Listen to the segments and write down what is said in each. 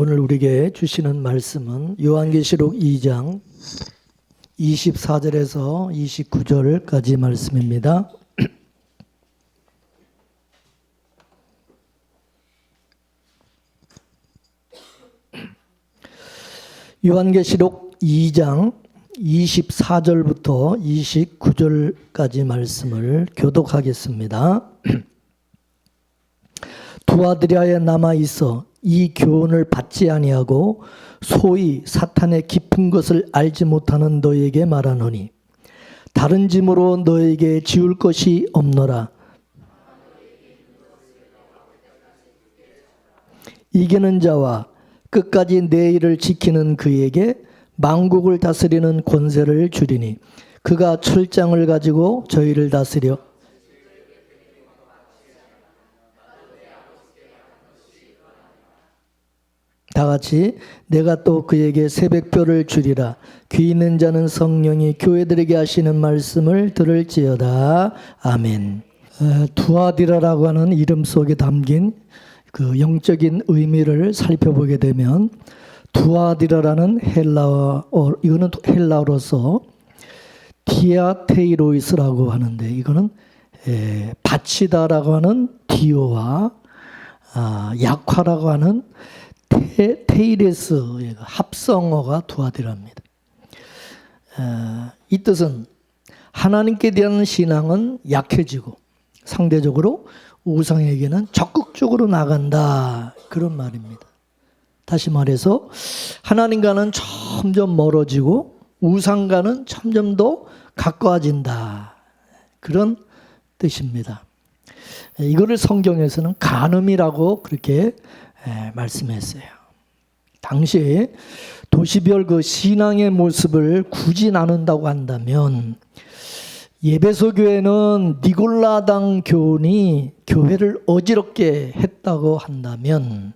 오늘 우리에게 주시는 말씀은 요한계시록 2장 24절에서 29절까지 말씀입니다. 요한계시록 2장 24절부터 29절까지 말씀을 교독하겠습니다. 두아디라에 남아 있어 이 교훈을 받지 아니하고 소위 사탄의 깊은 것을 알지 못하는 너에게 말하노니 다른 짐으로 너에게 지울 것이 없노라. 이기는 자와 끝까지 내 일을 지키는 그에게 만국을 다스리는 권세를 주리니 그가 철장을 가지고 저희를 다스려 다 같이 내가 또 그에게 새벽별을 주리라. 귀 있는 자는 성령이 교회들에게 하시는 말씀을 들을지어다. 아멘. 두아디라라고 하는 이름 속에 담긴 그 영적인 의미를 살펴보게 되면 두아디라라는 이거는 헬라어로서 디아테이로이스라고 하는데 이거는 바치다라고 하는 디오와 약화라고 하는 테이레스 합성어가 두아디라입니다. 이 뜻은 하나님께 대한 신앙은 약해지고 상대적으로 우상에게는 적극적으로 나간다, 그런 말입니다. 다시 말해서 하나님과는 점점 멀어지고 우상과는 점점 더 가까워진다, 그런 뜻입니다. 이거를 성경에서는 간음이라고 그렇게 말씀했어요. 당시에 도시별 그 신앙의 모습을 굳이 나눈다고 한다면 예배소 교회는 니골라당 교훈이 교회를 어지럽게 했다고 한다면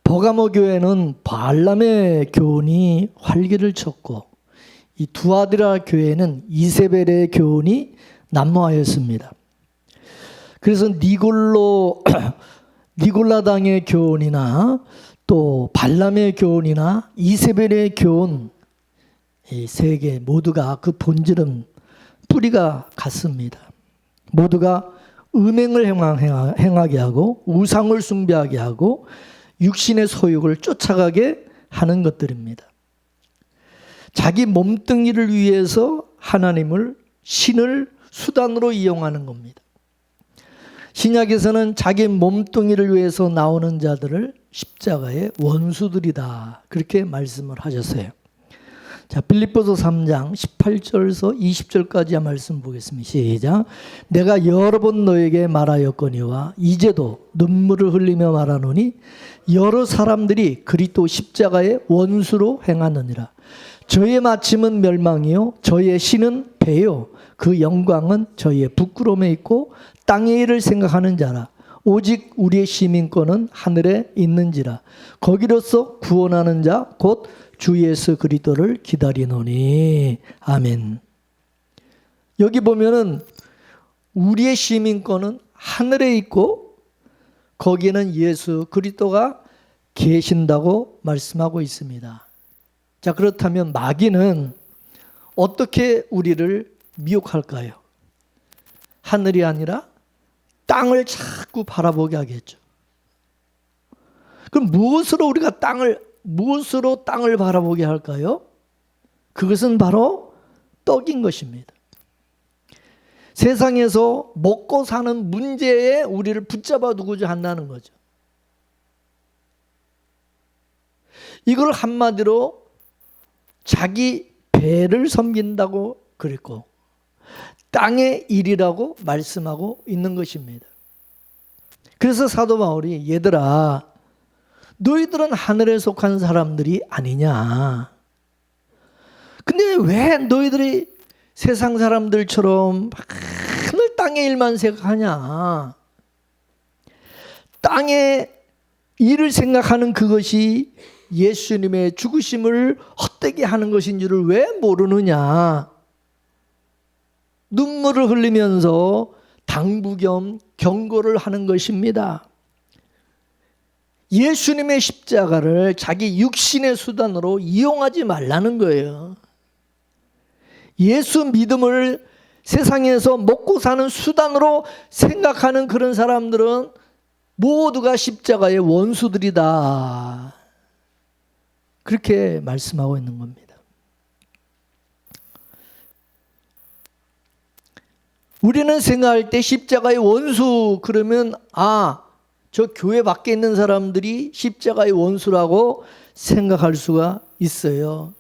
버가모 교회는 바알람의 교훈이 활기를 쳤고 이 두아디라 교회는 이세벨의 교훈이 난무하였습니다. 그래서 니골라당의 교훈이나 또 발람의 교훈이나 이세벨의 교훈, 이 세 개 모두가 그 본질은 뿌리가 같습니다. 모두가 음행을 행하게 하고 우상을 숭배하게 하고 육신의 소욕을 쫓아가게 하는 것들입니다. 자기 몸뚱이를 위해서 신을 수단으로 이용하는 겁니다. 신약에서는 자기 몸뚱이를 위해서 나오는 자들을 십자가의 원수들이다, 그렇게 말씀을 하셨어요. 자, 빌립보서 3장 18절에서 20절까지 말씀 보겠습니다. 시작. 내가 여러 번 너에게 말하였거니와 이제도 눈물을 흘리며 말하노니 여러 사람들이 그리스도 십자가의 원수로 행하느니라. 저의 마침은 멸망이요 저의 신은 배요 그 영광은 저희의 부끄러움에 있고 땅의 일을 생각하는 자라. 오직 우리의 시민권은 하늘에 있는지라. 거기로서 구원하는 자 곧 주 예수 그리스도를 기다리노니. 아멘. 여기 보면은 우리의 시민권은 하늘에 있고 거기에는 예수 그리스도가 계신다고 말씀하고 있습니다. 자, 그렇다면 마귀는 어떻게 우리를 미혹할까요? 하늘이 아니라 땅을 자꾸 바라보게 하겠죠. 그럼 무엇으로 땅을 바라보게 할까요? 그것은 바로 떡인 것입니다. 세상에서 먹고 사는 문제에 우리를 붙잡아 두고자 한다는 거죠. 이걸 한마디로 자기 배를 섬긴다고 그랬고 땅의 일이라고 말씀하고 있는 것입니다. 그래서 사도 바울이 얘들아 너희들은 하늘에 속한 사람들이 아니냐. 근데 왜 너희들이 세상 사람들처럼 하늘 땅의 일만 생각하냐. 땅의 일을 생각하는 그것이 예수님의 죽으심을 헛되게 하는 것인 줄을 왜 모르느냐. 눈물을 흘리면서 당부 겸 경고를 하는 것입니다. 예수님의 십자가를 자기 육신의 수단으로 이용하지 말라는 거예요. 예수 믿음을 세상에서 먹고 사는 수단으로 생각하는 그런 사람들은 모두가 십자가의 원수들이다. 그렇게 말씀하고 있는 겁니다. 우리는 생각할 때 십자가의 원수 그러면 저 교회 밖에 있는 사람들이 십자가의 원수라고 생각할 수가 있어요.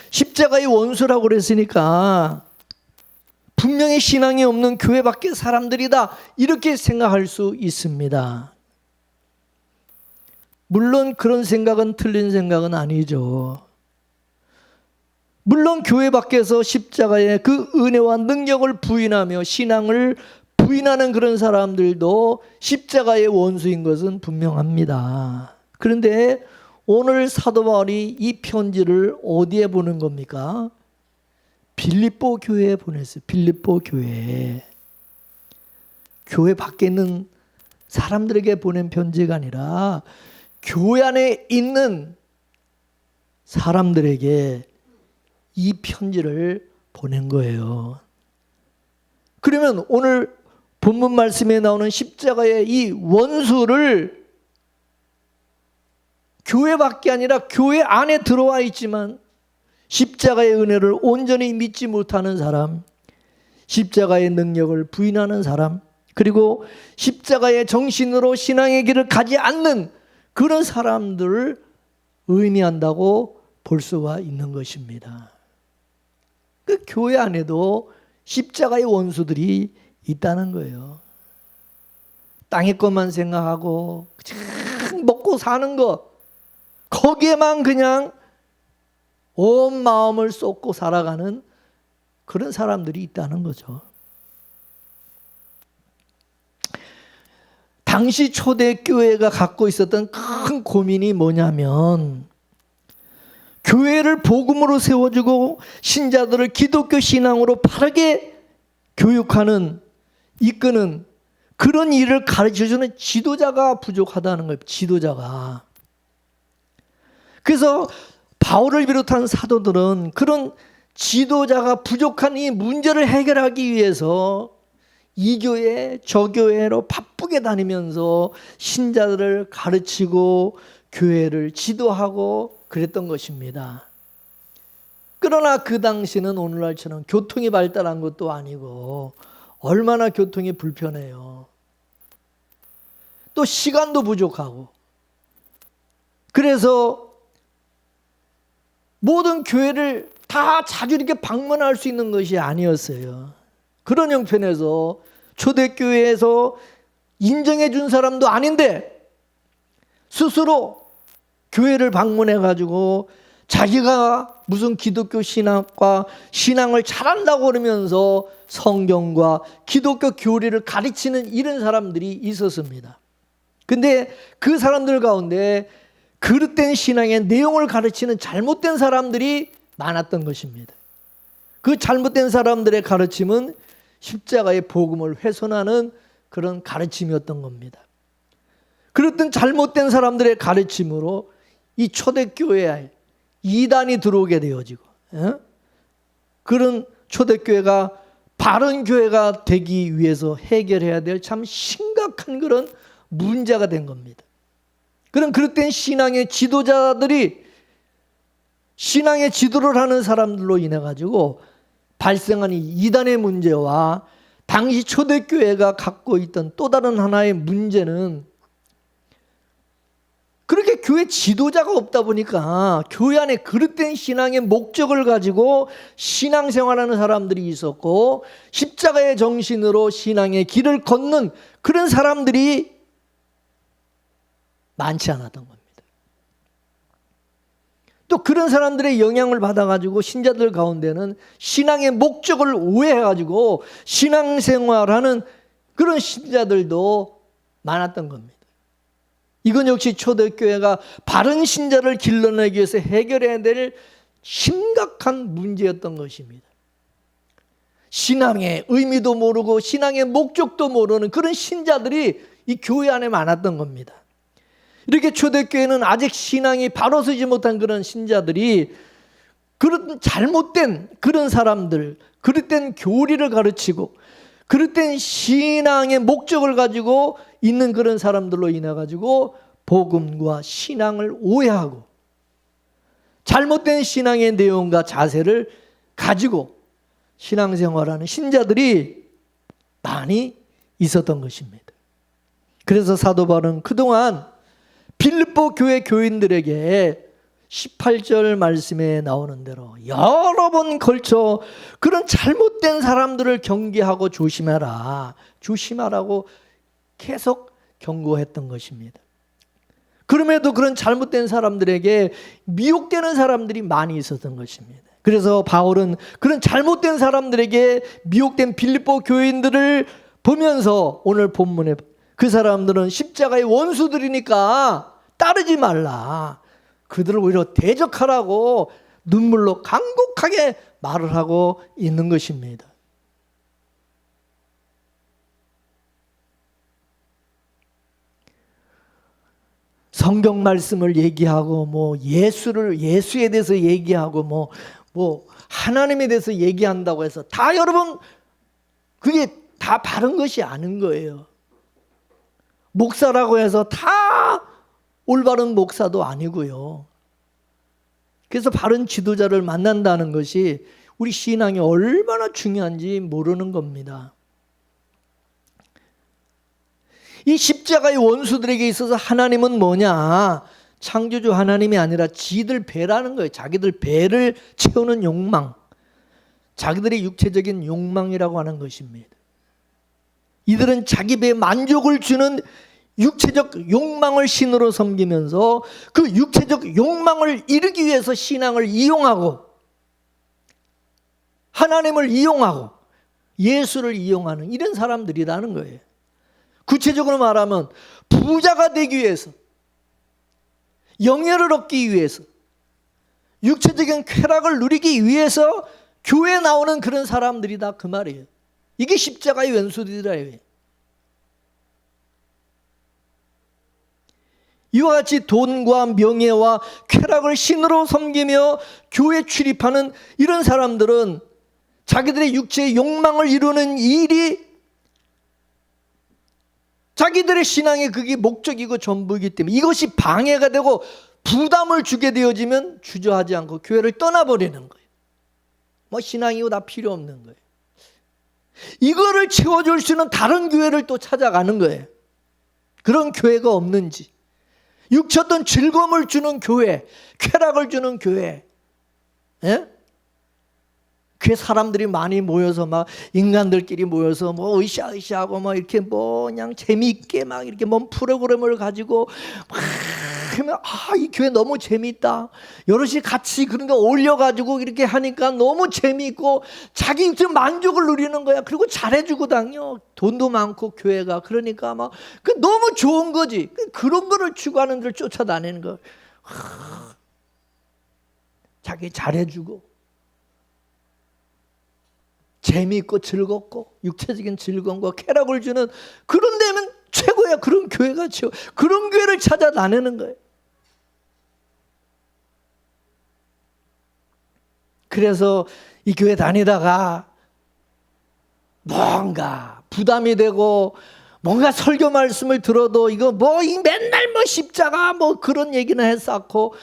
십자가의 원수라고 그랬으니까 분명히 신앙이 없는 교회 밖의 사람들이다 이렇게 생각할 수 있습니다. 물론 그런 생각은 틀린 생각은 아니죠. 물론 교회 밖에서 십자가의 그 은혜와 능력을 부인하며 신앙을 부인하는 그런 사람들도 십자가의 원수인 것은 분명합니다. 그런데 오늘 사도 바울이 이 편지를 어디에 보낸 겁니까? 빌립보 교회에 보냈어요. 빌립보 교회에. 교회 밖에 있는 사람들에게 보낸 편지가 아니라 교회 안에 있는 사람들에게 이 편지를 보낸 거예요. 그러면 오늘 본문 말씀에 나오는 십자가의 이 원수를 교회 밖에 아니라 교회 안에 들어와 있지만 십자가의 은혜를 온전히 믿지 못하는 사람, 십자가의 능력을 부인하는 사람, 그리고 십자가의 정신으로 신앙의 길을 가지 않는 그런 사람들을 의미한다고 볼 수가 있는 것입니다. 그 교회 안에도 십자가의 원수들이 있다는 거예요. 땅의 것만 생각하고 그냥 먹고 사는 것, 거기에만 그냥 온 마음을 쏟고 살아가는 그런 사람들이 있다는 거죠. 당시 초대교회가 갖고 있었던 큰 고민이 뭐냐면 교회를 복음으로 세워주고 신자들을 기독교 신앙으로 바르게 교육하는, 이끄는 그런 일을 가르쳐주는 지도자가 부족하다는 거예요. 지도자가. 그래서 바울을 비롯한 사도들은 그런 지도자가 부족한 이 문제를 해결하기 위해서 이 교회 저 교회로 바쁘게 다니면서 신자들을 가르치고 교회를 지도하고 그랬던 것입니다. 그러나 그 당시는 오늘날처럼 교통이 발달한 것도 아니고 얼마나 교통이 불편해요. 또 시간도 부족하고. 그래서 모든 교회를 다 자주 이렇게 방문할 수 있는 것이 아니었어요. 그런 형편에서 초대교회에서 인정해 준 사람도 아닌데 스스로 교회를 방문해 가지고 자기가 무슨 기독교 신학과 신앙을 잘한다고 그러면서 성경과 기독교 교리를 가르치는 이런 사람들이 있었습니다. 근데 그 사람들 가운데 그릇된 신앙의 내용을 가르치는 잘못된 사람들이 많았던 것입니다. 그 잘못된 사람들의 가르침은 십자가의 복음을 훼손하는 그런 가르침이었던 겁니다. 그랬던 잘못된 사람들의 가르침으로 이 초대교회에 이단이 들어오게 되어지고, 그런 초대교회가 바른 교회가 되기 위해서 해결해야 될 참 심각한 그런 문제가 된 겁니다. 그런 그릇된 신앙의 지도자들이 신앙의 지도를 하는 사람들로 인해 가지고 발생한 이 이단의 문제와 당시 초대교회가 갖고 있던 또 다른 하나의 문제는 그렇게 교회 지도자가 없다 보니까 교회 안에 그릇된 신앙의 목적을 가지고 신앙생활하는 사람들이 있었고 십자가의 정신으로 신앙의 길을 걷는 그런 사람들이 많지 않았던 겁니다. 또 그런 사람들의 영향을 받아가지고 신자들 가운데는 신앙의 목적을 오해해가지고 신앙생활하는 그런 신자들도 많았던 겁니다. 이건 역시 초대교회가 바른 신자를 길러내기 위해서 해결해야 될 심각한 문제였던 것입니다. 신앙의 의미도 모르고 신앙의 목적도 모르는 그런 신자들이 이 교회 안에 많았던 겁니다. 이렇게 초대교회는 아직 신앙이 바로 서지 못한 그런 신자들이 그런 잘못된 그런 사람들, 그릇된 교리를 가르치고 그릇된 신앙의 목적을 가지고 있는 그런 사람들로 인해 가지고 복음과 신앙을 오해하고 잘못된 신앙의 내용과 자세를 가지고 신앙생활하는 신자들이 많이 있었던 것입니다. 그래서 사도 바울은 그동안 빌립보 교회 교인들에게 18절 말씀에 나오는 대로 여러 번 걸쳐 그런 잘못된 사람들을 경계하고 조심하라, 조심하라고 계속 경고했던 것입니다. 그럼에도 그런 잘못된 사람들에게 미혹되는 사람들이 많이 있었던 것입니다. 그래서 바울은 그런 잘못된 사람들에게 미혹된 빌립보 교인들을 보면서 오늘 본문에 그 사람들은 십자가의 원수들이니까 따르지 말라, 그들을 오히려 대적하라고 눈물로 간곡하게 말을 하고 있는 것입니다. 성경 말씀을 얘기하고 예수에 대해서 얘기하고 하나님에 대해서 얘기한다고 해서 다 여러분 그게 다 바른 것이 아닌 거예요. 목사라고 해서 다 올바른 목사도 아니고요. 그래서 바른 지도자를 만난다는 것이 우리 신앙이 얼마나 중요한지 모르는 겁니다. 이 십자가의 원수들에게 있어서 하나님은 뭐냐? 창조주 하나님이 아니라 지들 배라는 거예요. 자기들 배를 채우는 욕망, 자기들의 육체적인 욕망이라고 하는 것입니다. 이들은 자기 배에 만족을 주는 육체적 욕망을 신으로 섬기면서 그 육체적 욕망을 이루기 위해서 신앙을 이용하고 하나님을 이용하고 예수를 이용하는 이런 사람들이라는 거예요. 구체적으로 말하면 부자가 되기 위해서, 영예를 얻기 위해서, 육체적인 쾌락을 누리기 위해서 교회에 나오는 그런 사람들이다, 그 말이에요. 이게 십자가의 원수들이라. 이와 같이 돈과 명예와 쾌락을 신으로 섬기며 교회에 출입하는 이런 사람들은 자기들의 육체의 욕망을 이루는 일이 자기들의 신앙의 그게 목적이고 전부이기 때문에 이것이 방해가 되고 부담을 주게 되어지면 주저하지 않고 교회를 떠나버리는 거예요. 신앙이고 다 필요 없는 거예요. 이거를 채워줄 수 있는 다른 교회를 또 찾아가는 거예요. 그런 교회가 없는지, 육체 어떤 즐거움을 주는 교회, 쾌락을 주는 교회, 그 사람들이 많이 모여서 인간들끼리 모여서 으쌰으쌰하고 이렇게 그냥 재미있게 이렇게 프로그램을 가지고 하면 이 교회 너무 재미있다. 여럿이 같이 그런 거 올려가지고 이렇게 하니까 너무 재미있고 자기 좀 만족을 누리는 거야. 그리고 잘해주고 당요. 돈도 많고 교회가 그러니까 너무 좋은 거지. 그런 거를 추구하는 데를 쫓아다니는 거. 자기 잘해주고. 재미있고 즐겁고 육체적인 즐거움과 쾌락을 주는 그런 데면 최고야. 그런 교회가 최고. 그런 교회를 찾아다니는 거예요. 그래서 이 교회 다니다가 뭔가 부담이 되고 뭔가 설교 말씀을 들어도 이거 맨날 십자가 그런 얘기나 했었고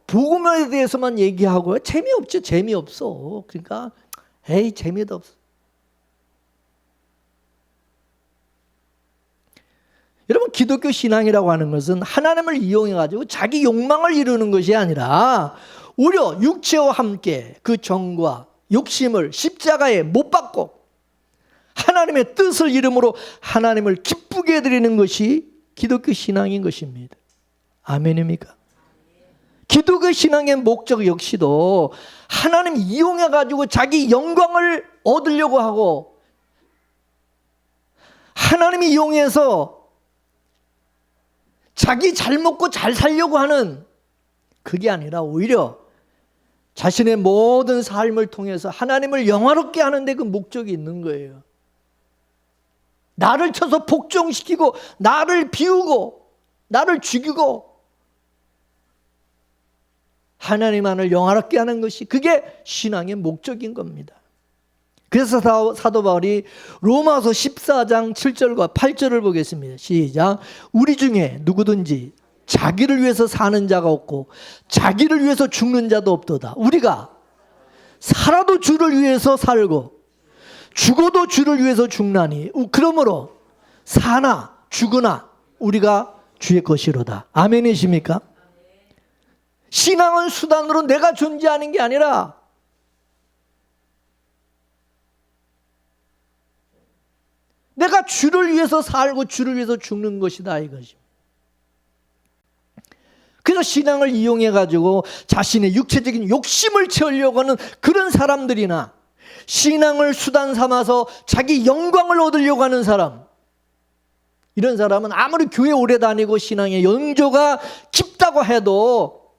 복음에 대해서만 얘기하고 재미없죠. 재미없어. 그러니까 재미도 없어. 여러분, 기독교 신앙이라고 하는 것은 하나님을 이용해가지고 자기 욕망을 이루는 것이 아니라 오히려 육체와 함께 그 정과 욕심을 십자가에 못 박고 하나님의 뜻을 이름으로 하나님을 기쁘게 해드리는 것이 기독교 신앙인 것입니다. 아멘입니까? 기독교 신앙의 목적 역시도 하나님 이용해가지고 자기 영광을 얻으려고 하고 하나님이 이용해서 자기 잘 먹고 잘 살려고 하는 그게 아니라 오히려 자신의 모든 삶을 통해서 하나님을 영화롭게 하는 데 그 목적이 있는 거예요. 나를 쳐서 복종시키고 나를 비우고 나를 죽이고 하나님만을 영화롭게 하는 것이 그게 신앙의 목적인 겁니다. 그래서 사도 바울이 로마서 14장 7절과 8절을 보겠습니다. 시작. 우리 중에 누구든지 자기를 위해서 사는 자가 없고 자기를 위해서 죽는 자도 없도다. 우리가 살아도 주를 위해서 살고 죽어도 주를 위해서 죽나니 그러므로 사나 죽으나 우리가 주의 것이로다. 아멘이십니까? 신앙은 수단으로 내가 존재하는 게 아니라 내가 주를 위해서 살고 주를 위해서 죽는 것이다 이것입니다. 그래서 신앙을 이용해 가지고 자신의 육체적인 욕심을 채우려고 하는 그런 사람들이나 신앙을 수단 삼아서 자기 영광을 얻으려고 하는 사람, 이런 사람은 아무리 교회 오래 다니고 신앙의 연조가 깊다고 해도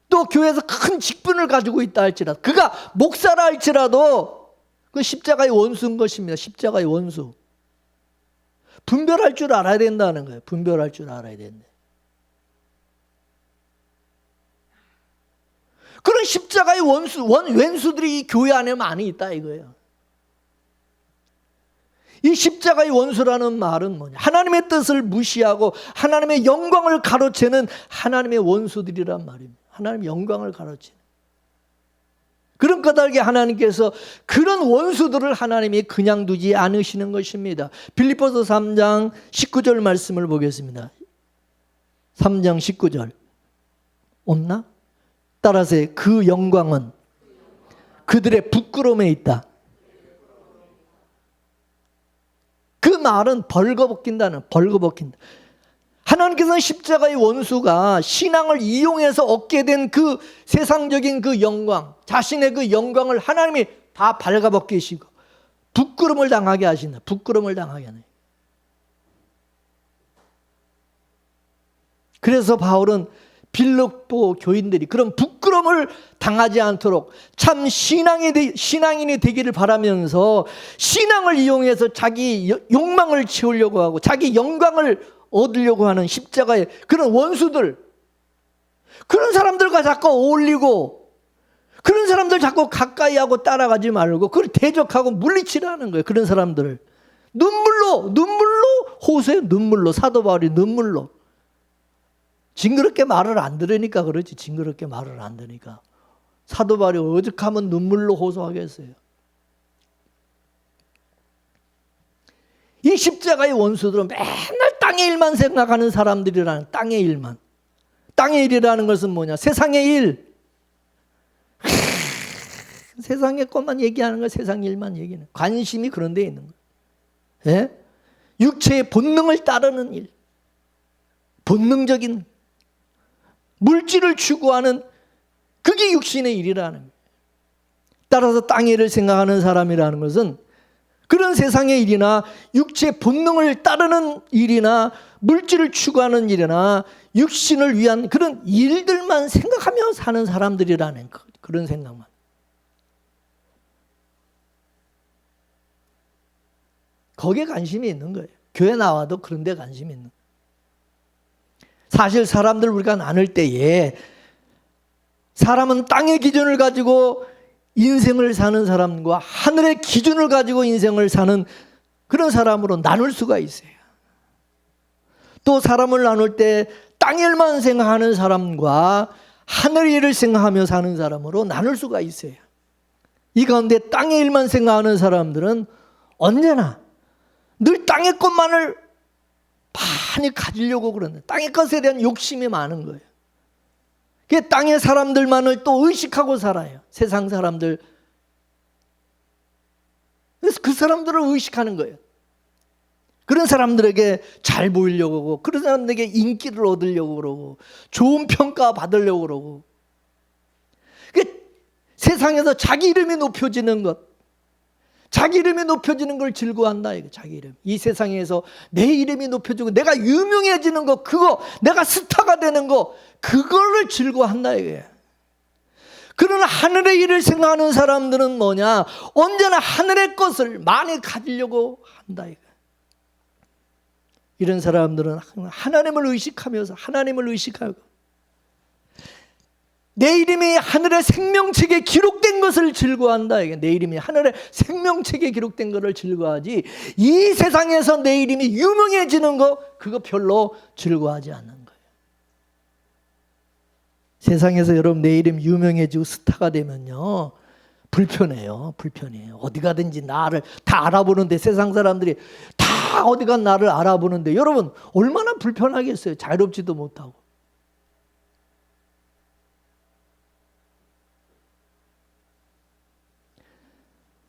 또 교회에서 큰 직분을 가지고 있다 할지라도 그가 목사라 할지라도 그 십자가의 원수인 것입니다. 십자가의 원수. 분별할 줄 알아야 된다는 거예요. 분별할 줄 알아야 된다. 그런 십자가의 왼수들이 이 교회 안에 많이 있다 이거예요. 이 십자가의 원수라는 말은 뭐냐? 하나님의 뜻을 무시하고 하나님의 영광을 가로채는 하나님의 원수들이란 말입니다. 하나님의 영광을 가로채는. 그런 까닭에 하나님께서 그런 원수들을 하나님이 그냥 두지 않으시는 것입니다. 빌립보서 3장 19절 말씀을 보겠습니다. 3장 19절. 없나? 따라서 그 영광은 그들의 부끄러움에 있다. 그 말은 벌거벗긴다는, 벌거벗긴다. 하나님께서는 십자가의 원수가 신앙을 이용해서 얻게 된 그 세상적인 그 영광, 자신의 그 영광을 하나님이 다 발가벗기시고 부끄러움을 당하게 하신다. 부끄러움을 당하게 하네. 그래서 바울은 빌립보 교인들이 그런 부끄러움을 당하지 않도록 참 신앙인이 되기를 바라면서 신앙을 이용해서 자기 욕망을 채우려고 하고 자기 영광을 얻으려고 하는 십자가의 그런 원수들, 그런 사람들과 자꾸 어울리고 그런 사람들 자꾸 가까이 하고 따라가지 말고 그걸 대적하고 물리치라는 거예요. 그런 사람들을 눈물로 호소해. 눈물로. 사도 바울이 눈물로. 징그럽게 말을 안 들으니까 그렇지. 징그럽게 말을 안 들으니까. 사도 바울이 오죽하면 눈물로 호소하겠어요. 이 십자가의 원수들은 맨날 땅의 일만 생각하는 사람들이라는, 땅의 일만. 땅의 일이라는 것은 뭐냐? 세상의 일. 세상의 것만 얘기하는 거야. 세상 일만 얘기하는. 관심이 그런 데 있는 거야. 예? 육체의 본능을 따르는 일. 본능적인 물질을 추구하는 그게 육신의 일이라는 거예요. 따라서 땅의 일을 생각하는 사람이라는 것은 그런 세상의 일이나 육체의 본능을 따르는 일이나 물질을 추구하는 일이나 육신을 위한 그런 일들만 생각하며 사는 사람들이라는 그런 생각만. 거기에 관심이 있는 거예요. 교회 나와도 그런 데 관심이 있는 거예요. 사실 사람들 우리가 나눌 때에 사람은 땅의 기준을 가지고 인생을 사는 사람과 하늘의 기준을 가지고 인생을 사는 그런 사람으로 나눌 수가 있어요. 또 사람을 나눌 때 땅의 일만 생각하는 사람과 하늘의 일을 생각하며 사는 사람으로 나눌 수가 있어요. 이 가운데 땅의 일만 생각하는 사람들은 언제나 늘 땅의 것만을 많이 가지려고 그러는데 땅의 것에 대한 욕심이 많은 거예요. 그 땅의 사람들만을 또 의식하고 살아요. 세상 사람들. 그래서 그 사람들을 의식하는 거예요. 그런 사람들에게 잘 보이려고 하고 그런 사람들에게 인기를 얻으려고 그러고 좋은 평가 받으려고 그러고 세상에서 자기 이름이 높여지는 것, 자기 이름이 높여지는 걸 즐거워한다. 이거 자기 이름. 이 세상에서 내 이름이 높여지고 내가 유명해지는 거, 그거 내가 스타가 되는 거, 그거를 즐거워한다 이거예요. 그러나 하늘의 일을 생각하는 사람들은 뭐냐? 언제나 하늘의 것을 많이 가지려고 한다 이거예요. 이런 사람들은 하나님을 의식하고 내 이름이 하늘의 생명책에 기록된 것을 즐거워한다. 내 이름이 하늘의 생명책에 기록된 것을 즐거워하지, 이 세상에서 내 이름이 유명해지는 거, 그거 별로 즐거워하지 않는 거예요. 세상에서 여러분 내 이름 유명해지고 스타가 되면요, 불편해요. 어디 가든지 나를 다 알아보는데, 세상 사람들이 다 어디가 나를 알아보는데 여러분 얼마나 불편하겠어요. 자유롭지도 못하고.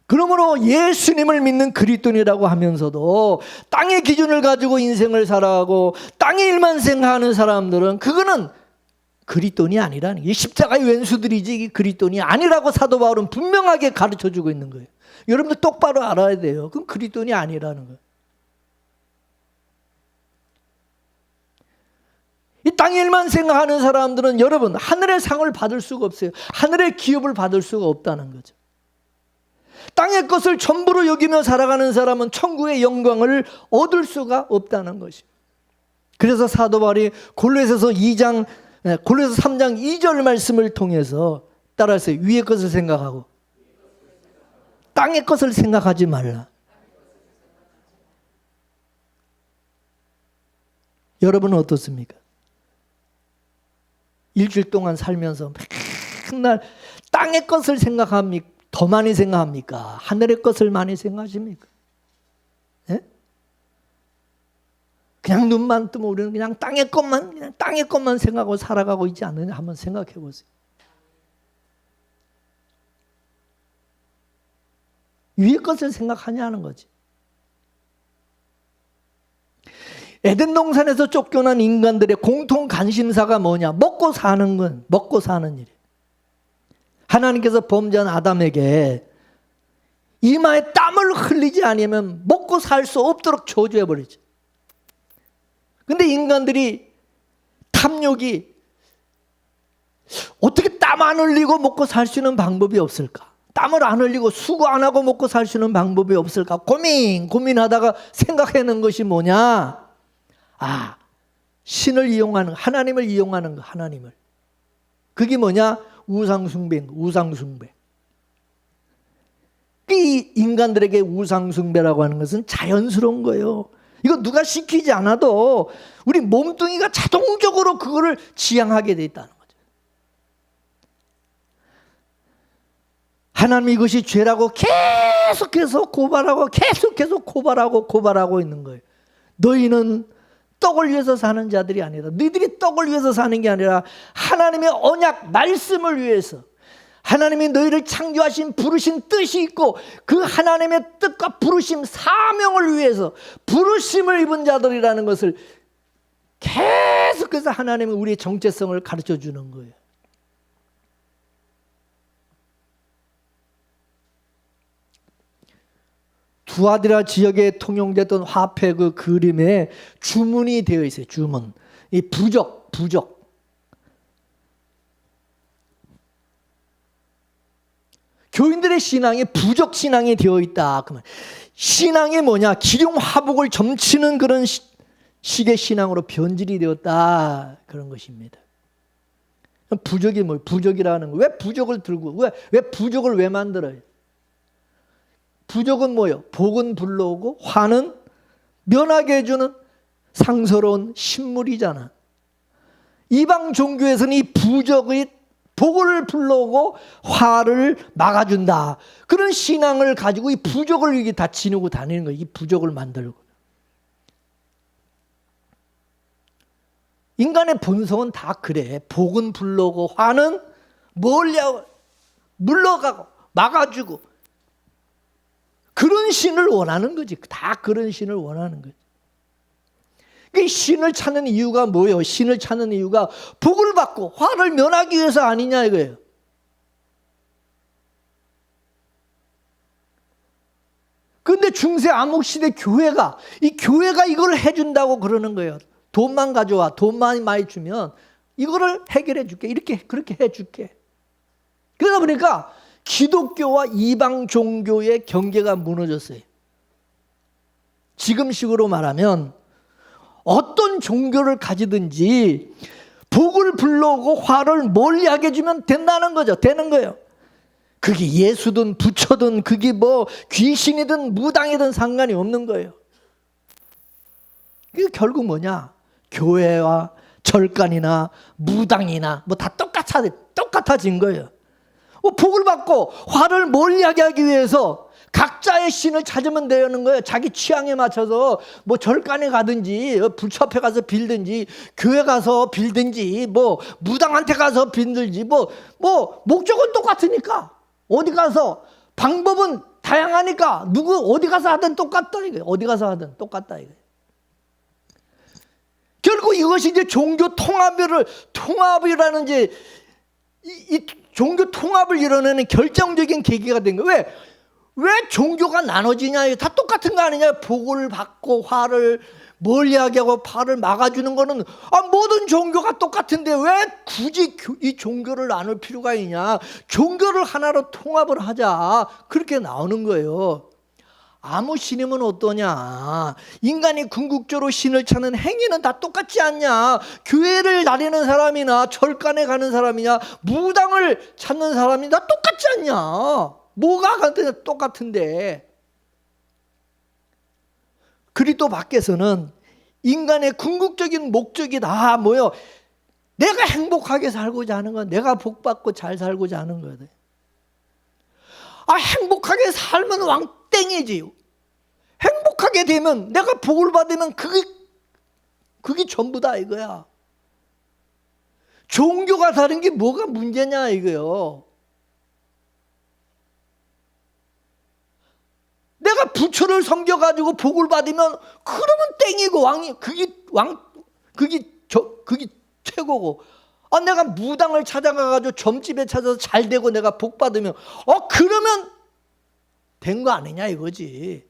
그러므로 예수님을 믿는 그리스도인이라고 하면서도 땅의 기준을 가지고 인생을 살아가고 땅의 일만 생각하는 사람들은 그거는 그리스도인이 아니라는 게, 십자가의 왼수들이지 그리스도인이 아니라고 사도 바울은 분명하게 가르쳐주고 있는 거예요. 여러분들 똑바로 알아야 돼요. 그건 그리스도인이 아니라는 거예요. 이 땅의 일만 생각하는 사람들은 여러분 하늘의 상을 받을 수가 없어요. 하늘의 기업을 받을 수가 없다는 거죠. 땅의 것을 전부로 여기며 살아가는 사람은 천국의 영광을 얻을 수가 없다는 것입니다. 그래서 사도 바울이 골로새서 3장 2절 말씀을 통해서 따라서 위의 것을 생각하고 땅의 것을 생각하지 말라. 여러분은 어떻습니까? 일주일 동안 살면서 맨날 땅의 것을 생각합니까? 더 많이 생각합니까? 하늘의 것을 많이 생각하십니까? 예? 그냥 눈만 뜨면 우리는 그냥 땅의 것만 생각하고 살아가고 있지 않느냐? 한번 생각해 보세요. 위의 것을 생각하냐는 거지. 에덴 동산에서 쫓겨난 인간들의 공통 관심사가 뭐냐? 먹고 사는 일. 하나님께서 범죄한 아담에게 이마에 땀을 흘리지 않으면 먹고 살 수 없도록 저주해 버리죠. 근데 인간들이 탐욕이 어떻게 땀 안 흘리고 먹고 살 수 있는 방법이 없을까? 땀을 안 흘리고 수고 안 하고 먹고 살 수 있는 방법이 없을까? 고민하다가 생각해낸 것이 뭐냐? 신을 이용하는, 하나님을 이용하는 거, 하나님을. 그게 뭐냐? 우상숭배. 이 인간들에게 우상숭배라고 하는 것은 자연스러운 거예요. 이거 누가 시키지 않아도 우리 몸뚱이가 자동적으로 그거를 지향하게 돼 있다는 거죠. 하나님이 이것이 죄라고 계속해서 고발하고 있는 거예요. 너희는 떡을 위해서 사는 자들이 아니다. 너희들이 떡을 위해서 사는 게 아니라 하나님의 언약 말씀을 위해서, 하나님이 너희를 창조하신 부르신 뜻이 있고 그 하나님의 뜻과 부르심 사명을 위해서 부르심을 입은 자들이라는 것을 계속해서 하나님은 우리의 정체성을 가르쳐 주는 거예요. 두아디라 지역에 통용됐던 화폐 그 그림에 주문이 되어 있어요. 주문. 이 부적. 교인들의 신앙에 부적 신앙이 되어 있다. 그러면 신앙이 뭐냐? 기륭화복을 점치는 그런 식의 신앙으로 변질이 되었다. 그런 것입니다. 부적이 뭐예요? 부적이라는 거. 왜 부적을 들고, 왜 부적을 왜 만들어요? 부적은 뭐예요? 복은 불러오고 화는 면하게 해주는 상서로운 식물이잖아. 이방 종교에서는 이 부적이 복을 불러오고 화를 막아준다. 그런 신앙을 가지고 이 부적을 이게 다 지니고 다니는 거예요. 이 부적을 만들고. 인간의 본성은 다 그래. 복은 불러오고 화는 물러가고 막아주고. 그런 신을 원하는 거지. 다 그런 신을 원하는 거지. 그 신을 찾는 이유가 뭐예요? 신을 찾는 이유가 복을 받고 화를 면하기 위해서 아니냐 이거예요. 그런데 중세 암흑시대 교회가 이걸 해준다고 그러는 거예요. 돈만 가져와. 돈만 많이 주면 이거를 해결해 줄게. 그렇게 해줄게. 그러다 보니까 기독교와 이방 종교의 경계가 무너졌어요. 지금식으로 말하면 어떤 종교를 가지든지 복을 불러오고 화를 멀리하게 해주면 된다는 거죠. 되는 거예요. 그게 예수든 부처든 그게 뭐 귀신이든 무당이든 상관이 없는 거예요. 이게 결국 뭐냐? 교회와 절간이나 무당이나 뭐 다 똑같아진 거예요. 복을 받고 화를 멀리하게 하기 위해서 각자의 신을 찾으면 되는 거예요. 자기 취향에 맞춰서 뭐 절간에 가든지 부처 앞에 가서 빌든지 교회 가서 빌든지 뭐 무당한테 가서 빌든지 뭐 목적은 똑같으니까 어디 가서 방법은 다양하니까 누구 어디 가서 하든 똑같다 이거예요. 어디 가서 하든 똑같다 이거예요. 결국 이것이 이제 종교 통합이라는 이제 이 종교 통합을 이뤄내는 결정적인 계기가 된 거예요. 왜 종교가 나눠지냐? 다 똑같은 거 아니냐? 복을 받고 화를 멀리하게 하고 화를 막아주는 거는 모든 종교가 똑같은데 왜 굳이 이 종교를 나눌 필요가 있냐? 종교를 하나로 통합을 하자. 그렇게 나오는 거예요. 아무 신이면 어떠냐? 인간이 궁극적으로 신을 찾는 행위는 다 똑같지 않냐? 교회를 다니는 사람이나 절간에 가는 사람이냐 무당을 찾는 사람이 다 똑같지 않냐? 뭐가 똑같은데. 그리스도 밖에서는 인간의 궁극적인 목적이 다 뭐예요? 내가 행복하게 살고자 하는 건, 내가 복받고 잘 살고자 하는 거거든. 행복하게 살면 왕땡이지. 행복하게 되면, 내가 복을 받으면 그게 전부다 이거야. 종교가 다른 게 뭐가 문제냐 이거요. 내가 부처를 섬겨가지고 복을 받으면 그러면 땡이고 그게 최고고. 내가 무당을 찾아가가지고 점집에 찾아서 잘 되고 내가 복 받으면 그러면 된 거 아니냐 이거지.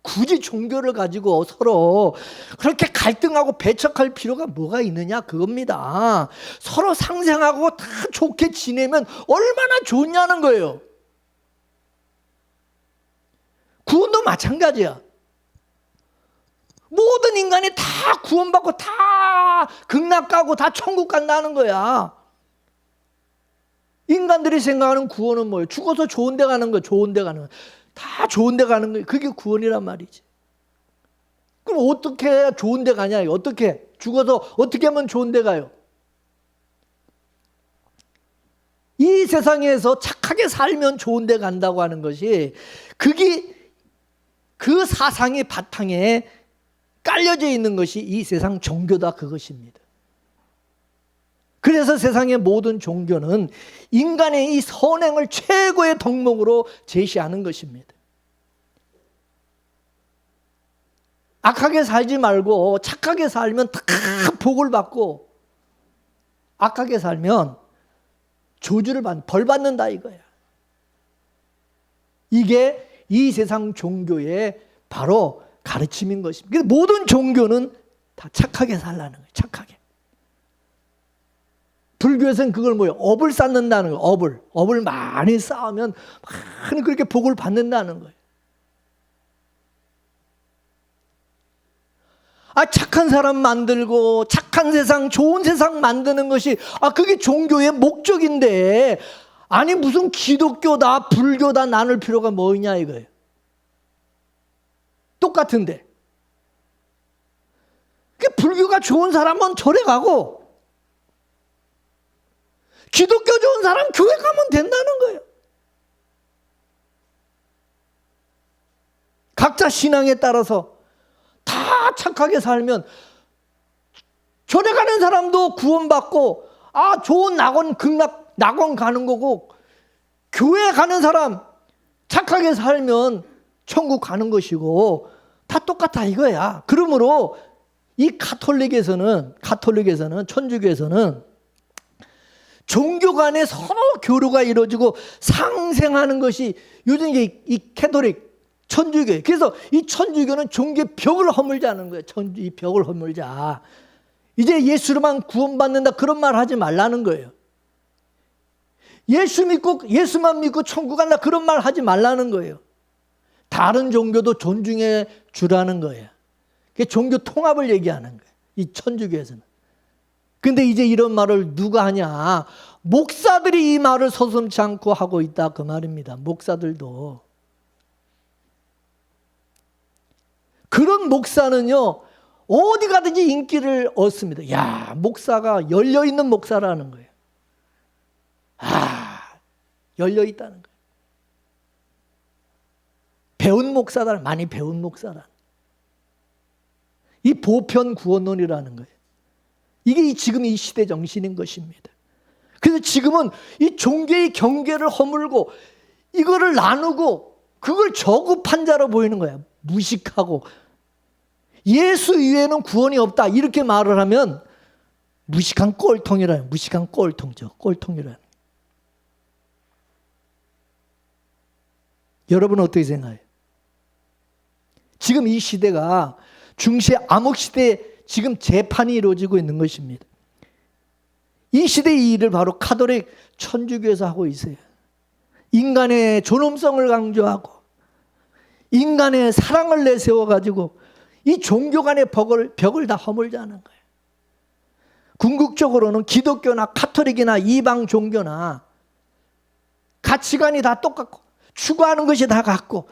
굳이 종교를 가지고 서로 그렇게 갈등하고 배척할 필요가 뭐가 있느냐 그겁니다. 서로 상생하고 다 좋게 지내면 얼마나 좋냐는 거예요. 구원도 마찬가지야. 모든 인간이 다 구원받고 다 극락 가고 다 천국 간다는 거야. 인간들이 생각하는 구원은 뭐예요? 죽어서 좋은 데 가는 거예요. 좋은 데 가는 거예요. 다 좋은 데 가는 거예요. 그게 구원이란 말이지. 그럼 어떻게 해야 좋은 데 가냐? 어떻게? 죽어서 어떻게 하면 좋은 데 가요? 이 세상에서 착하게 살면 좋은 데 간다고 하는 것이 그게 그 사상의 바탕에 깔려져 있는 것이 이 세상 종교다 그것입니다. 그래서 세상의 모든 종교는 인간의 이 선행을 최고의 덕목으로 제시하는 것입니다. 악하게 살지 말고 착하게 살면 다 복을 받고 악하게 살면 벌 받는다 이거야. 이게 이 세상 종교의 바로 가르침인 것입니다. 그래서 모든 종교는 다 착하게 살라는 거예요. 착하게. 불교에서는 그걸 뭐예요? 업을 쌓는다는 거예요. 업을 많이 쌓으면 많이 그렇게 복을 받는다는 거예요. 착한 사람 만들고 착한 세상, 좋은 세상 만드는 것이 그게 종교의 목적인데 무슨 기독교다 불교다 나눌 필요가 뭐 있냐 이거예요. 똑같은데. 불교가 좋은 사람은 절에 가고 기독교 좋은 사람 교회 가면 된다는 거예요. 각자 신앙에 따라서 다 착하게 살면 절에 가는 사람도 구원받고 좋은 낙원 가는 거고 교회 가는 사람 착하게 살면 천국 가는 것이고 다 똑같아 이거야. 그러므로 이 가톨릭에서는 천주교에서는 종교 간에 서로 교류가 이루어지고 상생하는 것이 요즘 이 캐톨릭 천주교예요. 그래서 이 천주교는 종교의 벽을 허물자는 거예요. 이 벽을 허물자. 이제 예수로만 구원받는다 그런 말 하지 말라는 거예요. 예수만 믿고 천국 간다 그런 말 하지 말라는 거예요. 다른 종교도 존중해 주라는 거예요. 이게 종교 통합을 얘기하는 거예요. 이 천주교에서는. 근데 이제 이런 말을 누가 하냐? 목사들이 이 말을 서슴지 않고 하고 있다 그 말입니다. 목사들도. 그런 목사는요, 어디 가든지 인기를 얻습니다. 야, 목사가 열려있는 목사라는 거예요. 열려있다는 거예요. 배운 목사다, 많이 배운 목사라. 이 보편 구원론이라는 거예요. 이게 지금 이 시대 정신인 것입니다. 그래서 지금은 이 종교의 경계를 허물고 이거를 나누고 그걸 저급한 자로 보이는 거예요. 무식하고 예수 이외에는 구원이 없다 이렇게 말을 하면 무식한 꼴통이라는, 무식한 꼴통죠. 꼴통이라는. 여러분은 어떻게 생각해요? 지금 이 시대가 중세 암흑 시대에 지금 재판이 이루어지고 있는 것입니다. 이 시대의 이 일을 바로 카톨릭 천주교에서 하고 있어요. 인간의 존엄성을 강조하고 인간의 사랑을 내세워가지고 이 종교 간의 벽을 다 허물자는 거예요. 궁극적으로는 기독교나 카톨릭이나 이방 종교나 가치관이 다 똑같고 추구하는 것이 다 같고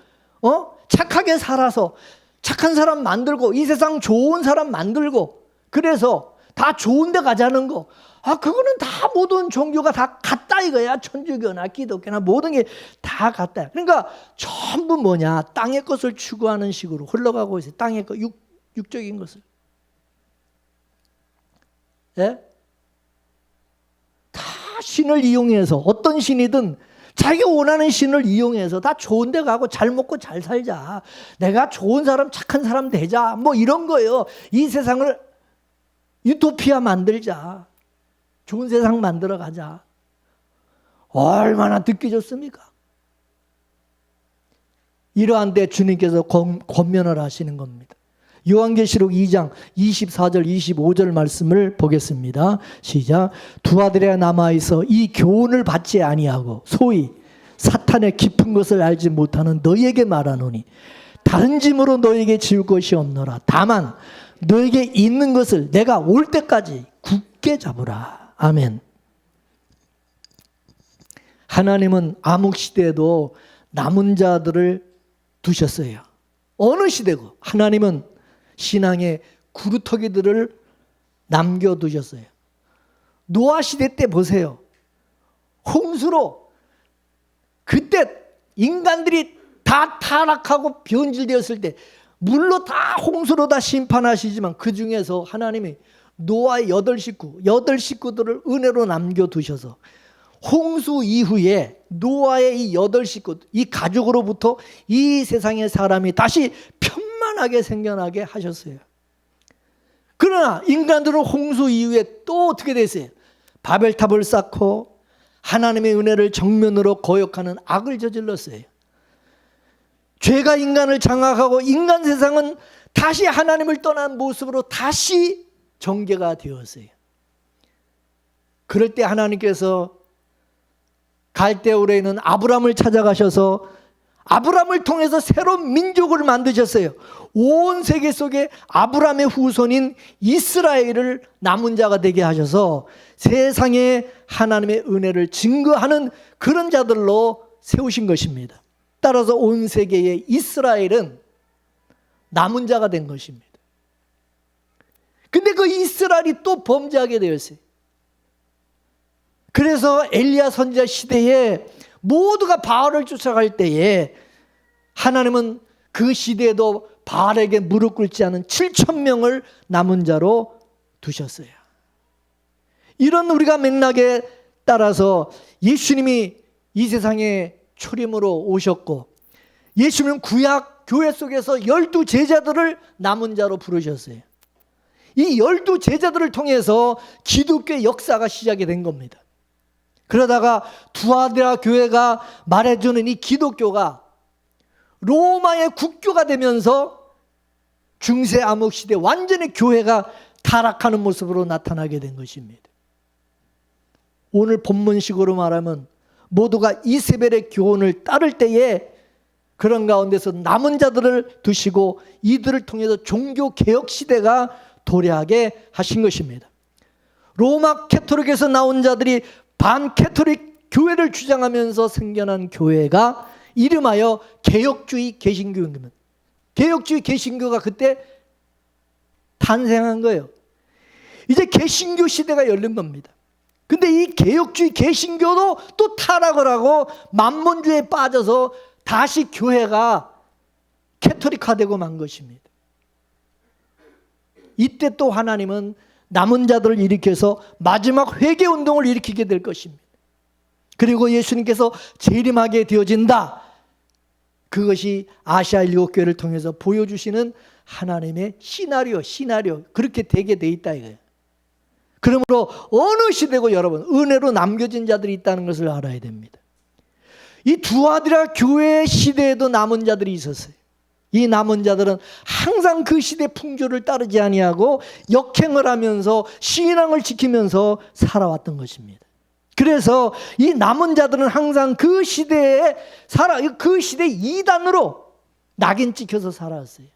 착하게 살아서 착한 사람 만들고 이 세상 좋은 사람 만들고 그래서 다 좋은 데 가자는 거. 그거는 다 모든 종교가 다 같다 이거야. 천주교나 기독교나 모든 게 다 같다. 그러니까 전부 뭐냐? 땅의 것을 추구하는 식으로 흘러가고 있어요. 땅의 것, 육적인 것을. 예? 다 신을 이용해서 어떤 신이든 자기가 원하는 신을 이용해서 다 좋은 데 가고 잘 먹고 잘 살자. 내가 좋은 사람, 착한 사람 되자. 뭐 이런 거예요. 이 세상을 유토피아 만들자. 좋은 세상 만들어 가자. 얼마나 듣기 좋습니까? 이러한 데 주님께서 권면을 하시는 겁니다. 요한계시록 2장 24절 25절 말씀을 보겠습니다. 시작. 두 아들이 남아있어 이 교훈을 받지 아니하고 소위 사탄의 깊은 것을 알지 못하는 너희에게 말하노니 다른 짐으로 너희에게 지울 것이 없노라. 다만 너희에게 있는 것을 내가 올 때까지 굳게 잡으라. 아멘. 하나님은 암흑시대에도 남은 자들을 두셨어요. 어느 시대고 하나님은 신앙의 구루터기들을 남겨두셨어요. 노아 시대 때 보세요. 홍수로 그때 인간들이 다 타락하고 변질되었을 때 물로 다 홍수로 다 심판하시지만 그 중에서 하나님이 노아의 8식구들을 은혜로 남겨두셔서 홍수 이후에 노아의 이 8식구, 이 가족으로부터 이 세상의 사람이 다시 편만하게 생겨나게 하셨어요. 그러나 인간들은 홍수 이후에 또 어떻게 됐어요? 바벨탑을 쌓고 하나님의 은혜를 정면으로 거역하는 악을 저질렀어요. 죄가 인간을 장악하고 인간 세상은 다시 하나님을 떠난 모습으로 다시 정죄가 되었어요. 그럴 때 하나님께서 갈대우르에 있는 아브람을 찾아가셔서 아브람을 통해서 새로운 민족을 만드셨어요. 온 세계 속에 아브람의 후손인 이스라엘을 남은 자가 되게 하셔서 세상에 하나님의 은혜를 증거하는 그런 자들로 세우신 것입니다. 따라서 온 세계의 이스라엘은 남은 자가 된 것입니다. 근데 그 이스라엘이 또 범죄하게 되었어요. 그래서 엘리야 선지자 시대에 모두가 바알을 쫓아갈 때에 하나님은 그 시대에도 바알에게 무릎 꿇지 않은 7,000명을 남은 자로 두셨어요. 이런 우리가 맥락에 따라서 예수님이 이 세상에 초림으로 오셨고 예수님은 구약 교회 속에서 12 제자들을 남은 자로 부르셨어요. 이 12 제자들을 통해서 기독교의 역사가 시작이 된 겁니다. 그러다가 두아드라 교회가 말해주는 이 기독교가 로마의 국교가 되면서 중세 암흑 시대 완전히 교회가 타락하는 모습으로 나타나게 된 것입니다. 오늘 본문식으로 말하면 모두가 이세벨의 교훈을 따를 때에 그런 가운데서 남은 자들을 두시고 이들을 통해서 종교 개혁 시대가 도래하게 하신 것입니다. 로마 캐토릭에서 나온 자들이 반캐토릭 교회를 주장하면서 생겨난 교회가 이름하여 개혁주의 개신교입니다. 개혁주의 개신교가 그때 탄생한 거예요. 이제 개신교 시대가 열린 겁니다. 근데 이 개혁주의 개신교도 또 타락을 하고 만몬주의에 빠져서 다시 교회가 캐토릭화되고 만 것입니다. 이때 또 하나님은 남은 자들을 일으켜서 마지막 회개운동을 일으키게 될 것입니다. 그리고 예수님께서 재림하게 되어진다. 그것이 아시아 7교회를 통해서 보여주시는 하나님의 시나리오 그렇게 되게 돼 있다 이거예요. 그러므로 어느 시대고 여러분 은혜로 남겨진 자들이 있다는 것을 알아야 됩니다. 이 두아디라 교회 시대에도 남은 자들이 있었어요. 이 남은 자들은 항상 그 시대 풍조를 따르지 아니하고 역행을 하면서 신앙을 지키면서 살아왔던 것입니다. 그래서 이 남은 자들은 항상 그 시대에 그 시대 이단으로 낙인 찍혀서 살아왔어요.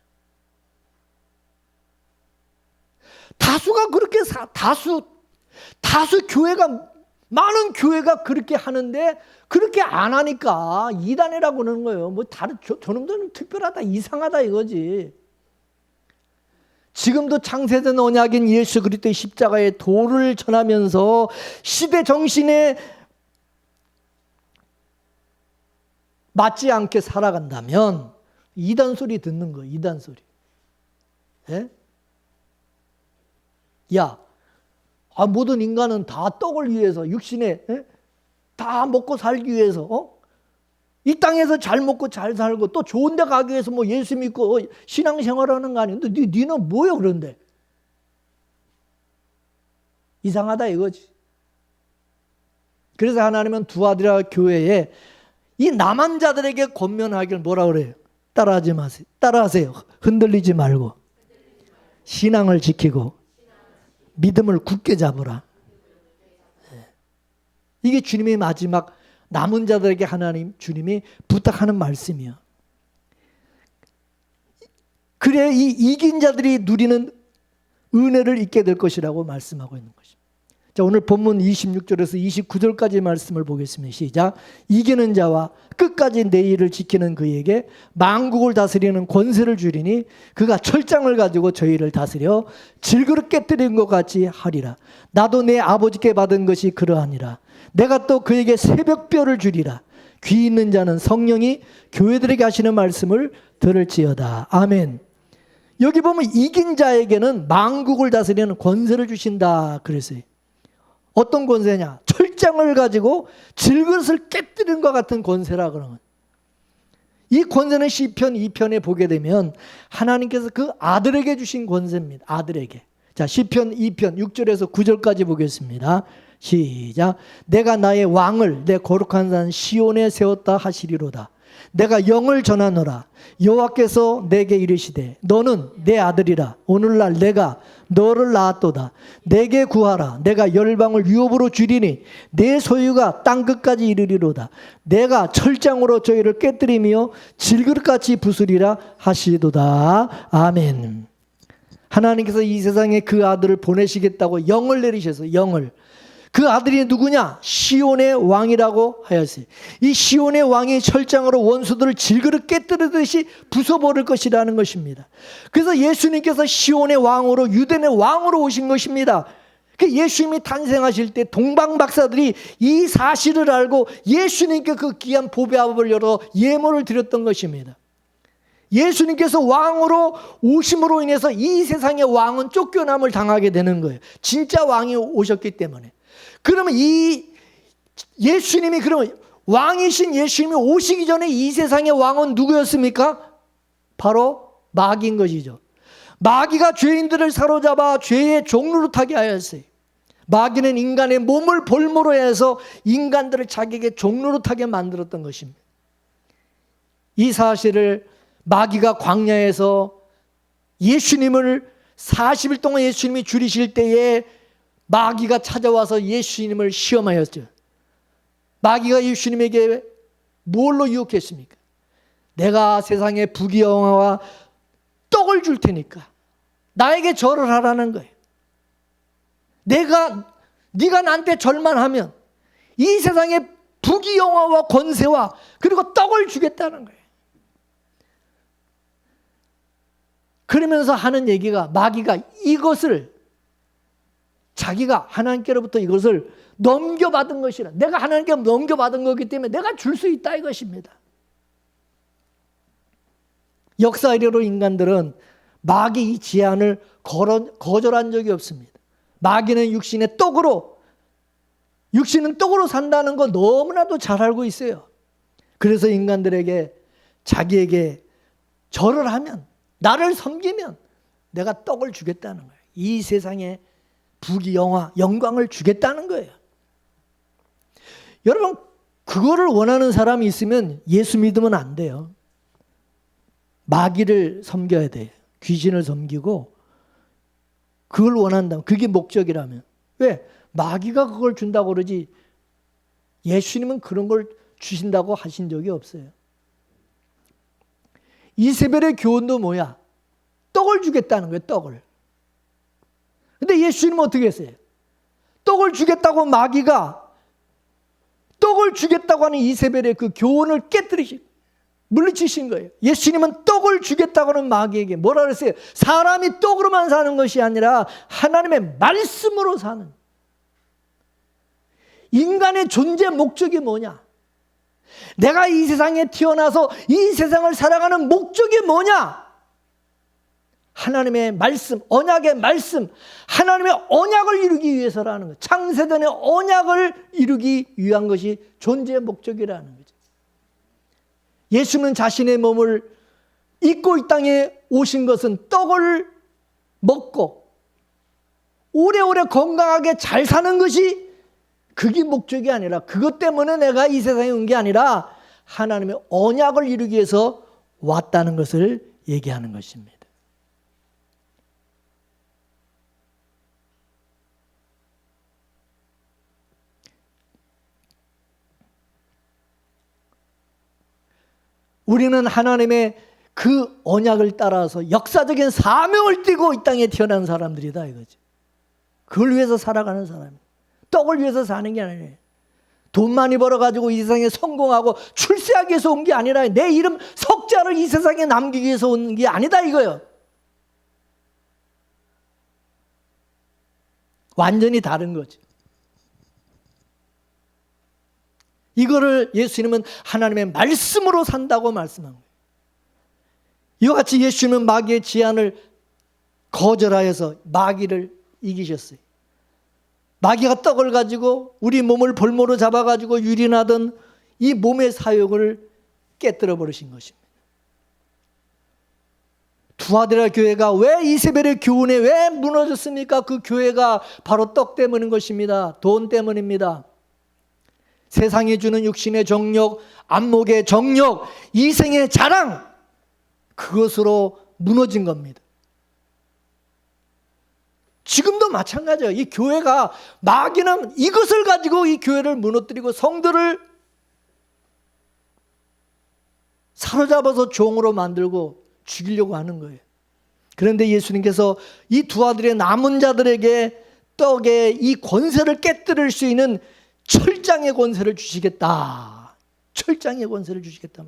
다수가 그렇게 다수 교회가 많은 교회가 그렇게 하는데 그렇게 안 하니까 이단이라고 그러는 거예요. 뭐 다른 저놈들은 특별하다, 이상하다 이거지. 지금도 창세전 언약인 예수 그리스도의 십자가의 도를 전하면서 시대 정신에 맞지 않게 살아간다면 이단 소리 듣는 거예요. 이단 소리. 예? 야, 모든 인간은 다 떡을 위해서 육신에 다 먹고 살기 위해서 이 땅에서 잘 먹고 잘 살고 또 좋은 데 가기 위해서 뭐 예수 믿고 신앙생활하는 거 아닌데 니는 뭐야 그런데? 이상하다 이거지. 그래서 하나님은 두아디라 교회에 이 남한 자들에게 권면하기를 뭐라 그래요? 따라하지 마세요. 따라하세요. 흔들리지 말고 신앙을 지키고 믿음을 굳게 잡으라. 이게 주님의 마지막 남은 자들에게 하나님 주님이 부탁하는 말씀이요. 그래야 이 이긴 자들이 누리는 은혜를 잊게 될 것이라고 말씀하고 있는 것입니다. 자, 오늘 본문 26절에서 29절까지 말씀을 보겠습니다. 시작. 이기는 자와 끝까지 내 일을 지키는 그에게 만국을 다스리는 권세를 주리니 그가 철장을 가지고 저희를 다스려 질그릇 깨뜨린 것 같이 하리라. 나도 내 아버지께 받은 것이 그러하니라. 내가 또 그에게 새벽별을 주리라. 귀 있는 자는 성령이 교회들에게 하시는 말씀을 들을지어다. 아멘. 여기 보면 이긴 자에게는 만국을 다스리는 권세를 주신다 그랬어요. 어떤 권세냐? 철장을 가지고 질그릇을 깨뜨린 것 같은 권세라 그러면. 이 권세는 시편 2편에 보게 되면 하나님께서 그 아들에게 주신 권세입니다. 아들에게. 자, 시편 2편 6절에서 9절까지 보겠습니다. 시작. 내가 나의 왕을 내 거룩한 산 시온에 세웠다 하시리로다. 내가 영을 전하노라. 여호와께서 내게 이르시되 너는 내 아들이라. 오늘날 내가 너를 낳았도다. 내게 구하라. 내가 열방을 유업으로 주리니 내 소유가 땅끝까지 이르리로다. 내가 철장으로 저희를 깨뜨리며 질그릇같이 부수리라 하시도다. 아멘. 하나님께서 이 세상에 그 아들을 보내시겠다고 영을 내리셔서 영을. 그 아들이 누구냐? 시온의 왕이라고 하였어요. 이 시온의 왕이 철장으로 원수들을 질그릇 깨뜨리듯이 부숴버릴 것이라는 것입니다. 그래서 예수님께서 시온의 왕으로 유대인의 왕으로 오신 것입니다. 예수님이 탄생하실 때 동방 박사들이 이 사실을 알고 예수님께 그 귀한 보배압을 열어 예물을 드렸던 것입니다. 예수님께서 왕으로 오심으로 인해서 이 세상의 왕은 쫓겨남을 당하게 되는 거예요. 진짜 왕이 오셨기 때문에. 그러면 이 예수님이 그러면 왕이신 예수님이 오시기 전에 이 세상의 왕은 누구였습니까? 바로 마귀인 것이죠. 마귀가 죄인들을 사로잡아 죄의 종로로 타게 하였어요. 마귀는 인간의 몸을 볼모로 해서 인간들을 자기에게 종로로 타게 만들었던 것입니다. 이 사실을 마귀가 광야에서 예수님을 40일 동안 예수님이 줄이실 때에 마귀가 찾아와서 예수님을 시험하였죠. 마귀가 예수님에게 뭘로 유혹했습니까? 내가 세상에 부귀영화와 떡을 줄 테니까 나에게 절을 하라는 거예요. 네가 나한테 절만 하면 이 세상에 부귀영화와 권세와 그리고 떡을 주겠다는 거예요. 그러면서 하는 얘기가, 마귀가 이것을 자기가 하나님께로부터 이것을 넘겨받은 것이라, 내가 하나님께 넘겨받은 거기 때문에 내가 줄 수 있다 이것입니다. 역사 이래로 인간들은 마귀 이 제안을 거절한 적이 없습니다. 마귀는 육신은 떡으로 산다는 거 너무나도 잘 알고 있어요. 그래서 인간들에게 자기에게 절을 하면, 나를 섬기면 내가 떡을 주겠다는 거예요. 이 세상에 부귀영화, 영광을 주겠다는 거예요. 여러분, 그거를 원하는 사람이 있으면 예수 믿으면 안 돼요. 마귀를 섬겨야 돼요. 귀신을 섬기고 그걸 원한다면, 그게 목적이라면. 왜? 마귀가 그걸 준다고 그러지 예수님은 그런 걸 주신다고 하신 적이 없어요. 이세벨의 교훈도 뭐야? 떡을 주겠다는 거예요. 떡을. 근데 예수님은 어떻게 했어요? 떡을 주겠다고 마귀가 떡을 주겠다고 하는 이세벨의 그 교훈을 물리치신 거예요. 예수님은 떡을 주겠다고 하는 마귀에게 뭐라 그랬어요? 사람이 떡으로만 사는 것이 아니라 하나님의 말씀으로 사는. 인간의 존재 목적이 뭐냐? 내가 이 세상에 태어나서 이 세상을 살아가는 목적이 뭐냐? 하나님의 말씀, 언약의 말씀, 하나님의 언약을 이루기 위해서라는 거예요. 창세전의 언약을 이루기 위한 것이 존재의 목적이라는 거죠. 예수는 자신의 몸을 입고 이 땅에 오신 것은 떡을 먹고 오래오래 건강하게 잘 사는 것이 그게 목적이 아니라, 그것 때문에 내가 이 세상에 온 게 아니라 하나님의 언약을 이루기 위해서 왔다는 것을 얘기하는 것입니다. 우리는 하나님의 그 언약을 따라서 역사적인 사명을 띠고 이 땅에 태어난 사람들이다 이거죠. 그걸 위해서 살아가는 사람. 떡을 위해서 사는 게 아니에요. 돈 많이 벌어가지고 이 세상에 성공하고 출세하기 위해서 온 게 아니라 내 이름 석자를 이 세상에 남기기 위해서 온 게 아니다 이거예요. 완전히 다른 거죠. 이거를 예수님은 하나님의 말씀으로 산다고 말씀한 거예요. 이와 같이 예수님은 마귀의 제안을 거절하여서 마귀를 이기셨어요. 마귀가 떡을 가지고 우리 몸을 볼모로 잡아가지고 유린하던 이 몸의 사역을 깨뜨려 버리신 것입니다. 두아드라 교회가 왜 이세벨의 교훈에 왜 무너졌습니까? 그 교회가 바로 떡 때문인 것입니다. 돈 때문입니다. 세상이 주는 육신의 정욕, 안목의 정욕, 이생의 자랑, 그것으로 무너진 겁니다. 지금도 마찬가지예요. 이 교회가, 마귀는 이것을 가지고 이 교회를 무너뜨리고 성도를 사로잡아서 종으로 만들고 죽이려고 하는 거예요. 그런데 예수님께서 이 두 아들의 남은 자들에게 떡의 이 권세를 깨뜨릴 수 있는 철장의 권세를 주시겠다. 철장의 권세를 주시겠다.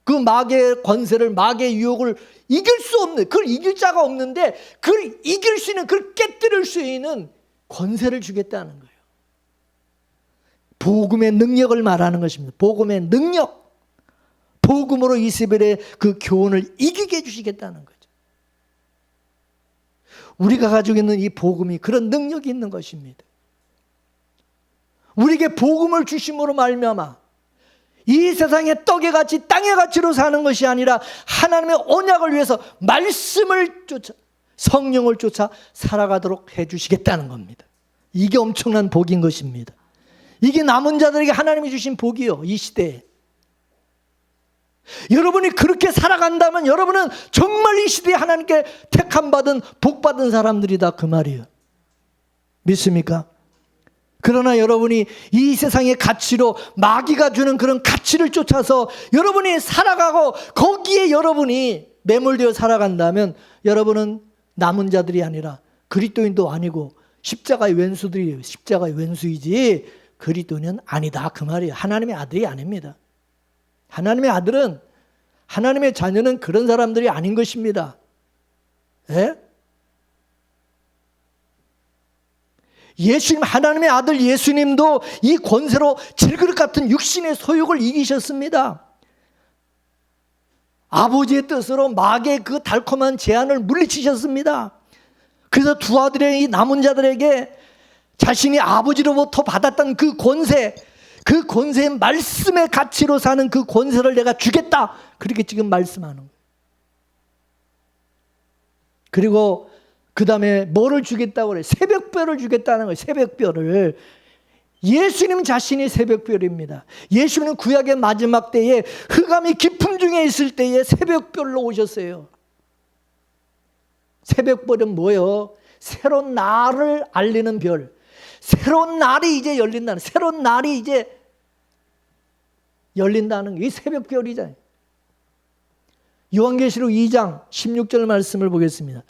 그 마귀의 권세를, 마귀의 유혹을 이길 수 없는, 그걸 이길 자가 없는데 그걸 이길 수 있는, 그걸 깨뜨릴 수 있는 권세를 주겠다는 거예요. 복음의 능력을 말하는 것입니다. 복음의 능력. 복음으로 이세벨의 그 교훈을 이기게 해주시겠다는 거죠. 우리가 가지고 있는 이 복음이 그런 능력이 있는 것입니다. 우리에게 복음을 주심으로 말미암아 이 세상의 떡의 가치, 땅의 가치로 사는 것이 아니라 하나님의 언약을 위해서 말씀을 쫓아, 성령을 쫓아 살아가도록 해주시겠다는 겁니다. 이게 엄청난 복인 것입니다. 이게 남은 자들에게 하나님이 주신 복이요, 이 시대에. 여러분이 그렇게 살아간다면 여러분은 정말 이 시대에 하나님께 택함받은 복받은 사람들이다 그 말이에요. 믿습니까? 그러나 여러분이 이 세상의 가치로 마귀가 주는 그런 가치를 쫓아서 여러분이 살아가고 거기에 여러분이 매몰되어 살아간다면 여러분은 남은 자들이 아니라 그리스도인도 아니고 십자가의 왼수들이에요. 십자가의 왼수이지 그리스도인은 아니다 그 말이에요. 하나님의 아들이 아닙니다. 하나님의 아들은, 하나님의 자녀는 그런 사람들이 아닌 것입니다. 예? 예수님, 하나님의 아들 예수님도 이 권세로 질그릇 같은 육신의 소욕을 이기셨습니다. 아버지의 뜻으로 마귀의 그 달콤한 제안을 물리치셨습니다. 그래서 두 아들의 이 남은 자들에게 자신이 아버지로부터 받았던 그 권세, 그 권세의 말씀의 가치로 사는 그 권세를 내가 주겠다, 그렇게 지금 말씀하는 거예요. 그리고 그 다음에 뭐를 주겠다고 그래요? 새벽별을 주겠다는 거예요. 새벽별을. 예수님 자신이 새벽별입니다. 예수님은 구약의 마지막 때에 흑암이 깊음 중에 있을 때에 새벽별로 오셨어요. 새벽별은 뭐예요? 새로운 날을 알리는 별. 새로운 날이 이제 열린다는, 새로운 날이 이제 열린다는 게 이 새벽별이잖아요. 요한계시록 2장 16절 말씀을 보겠습니다.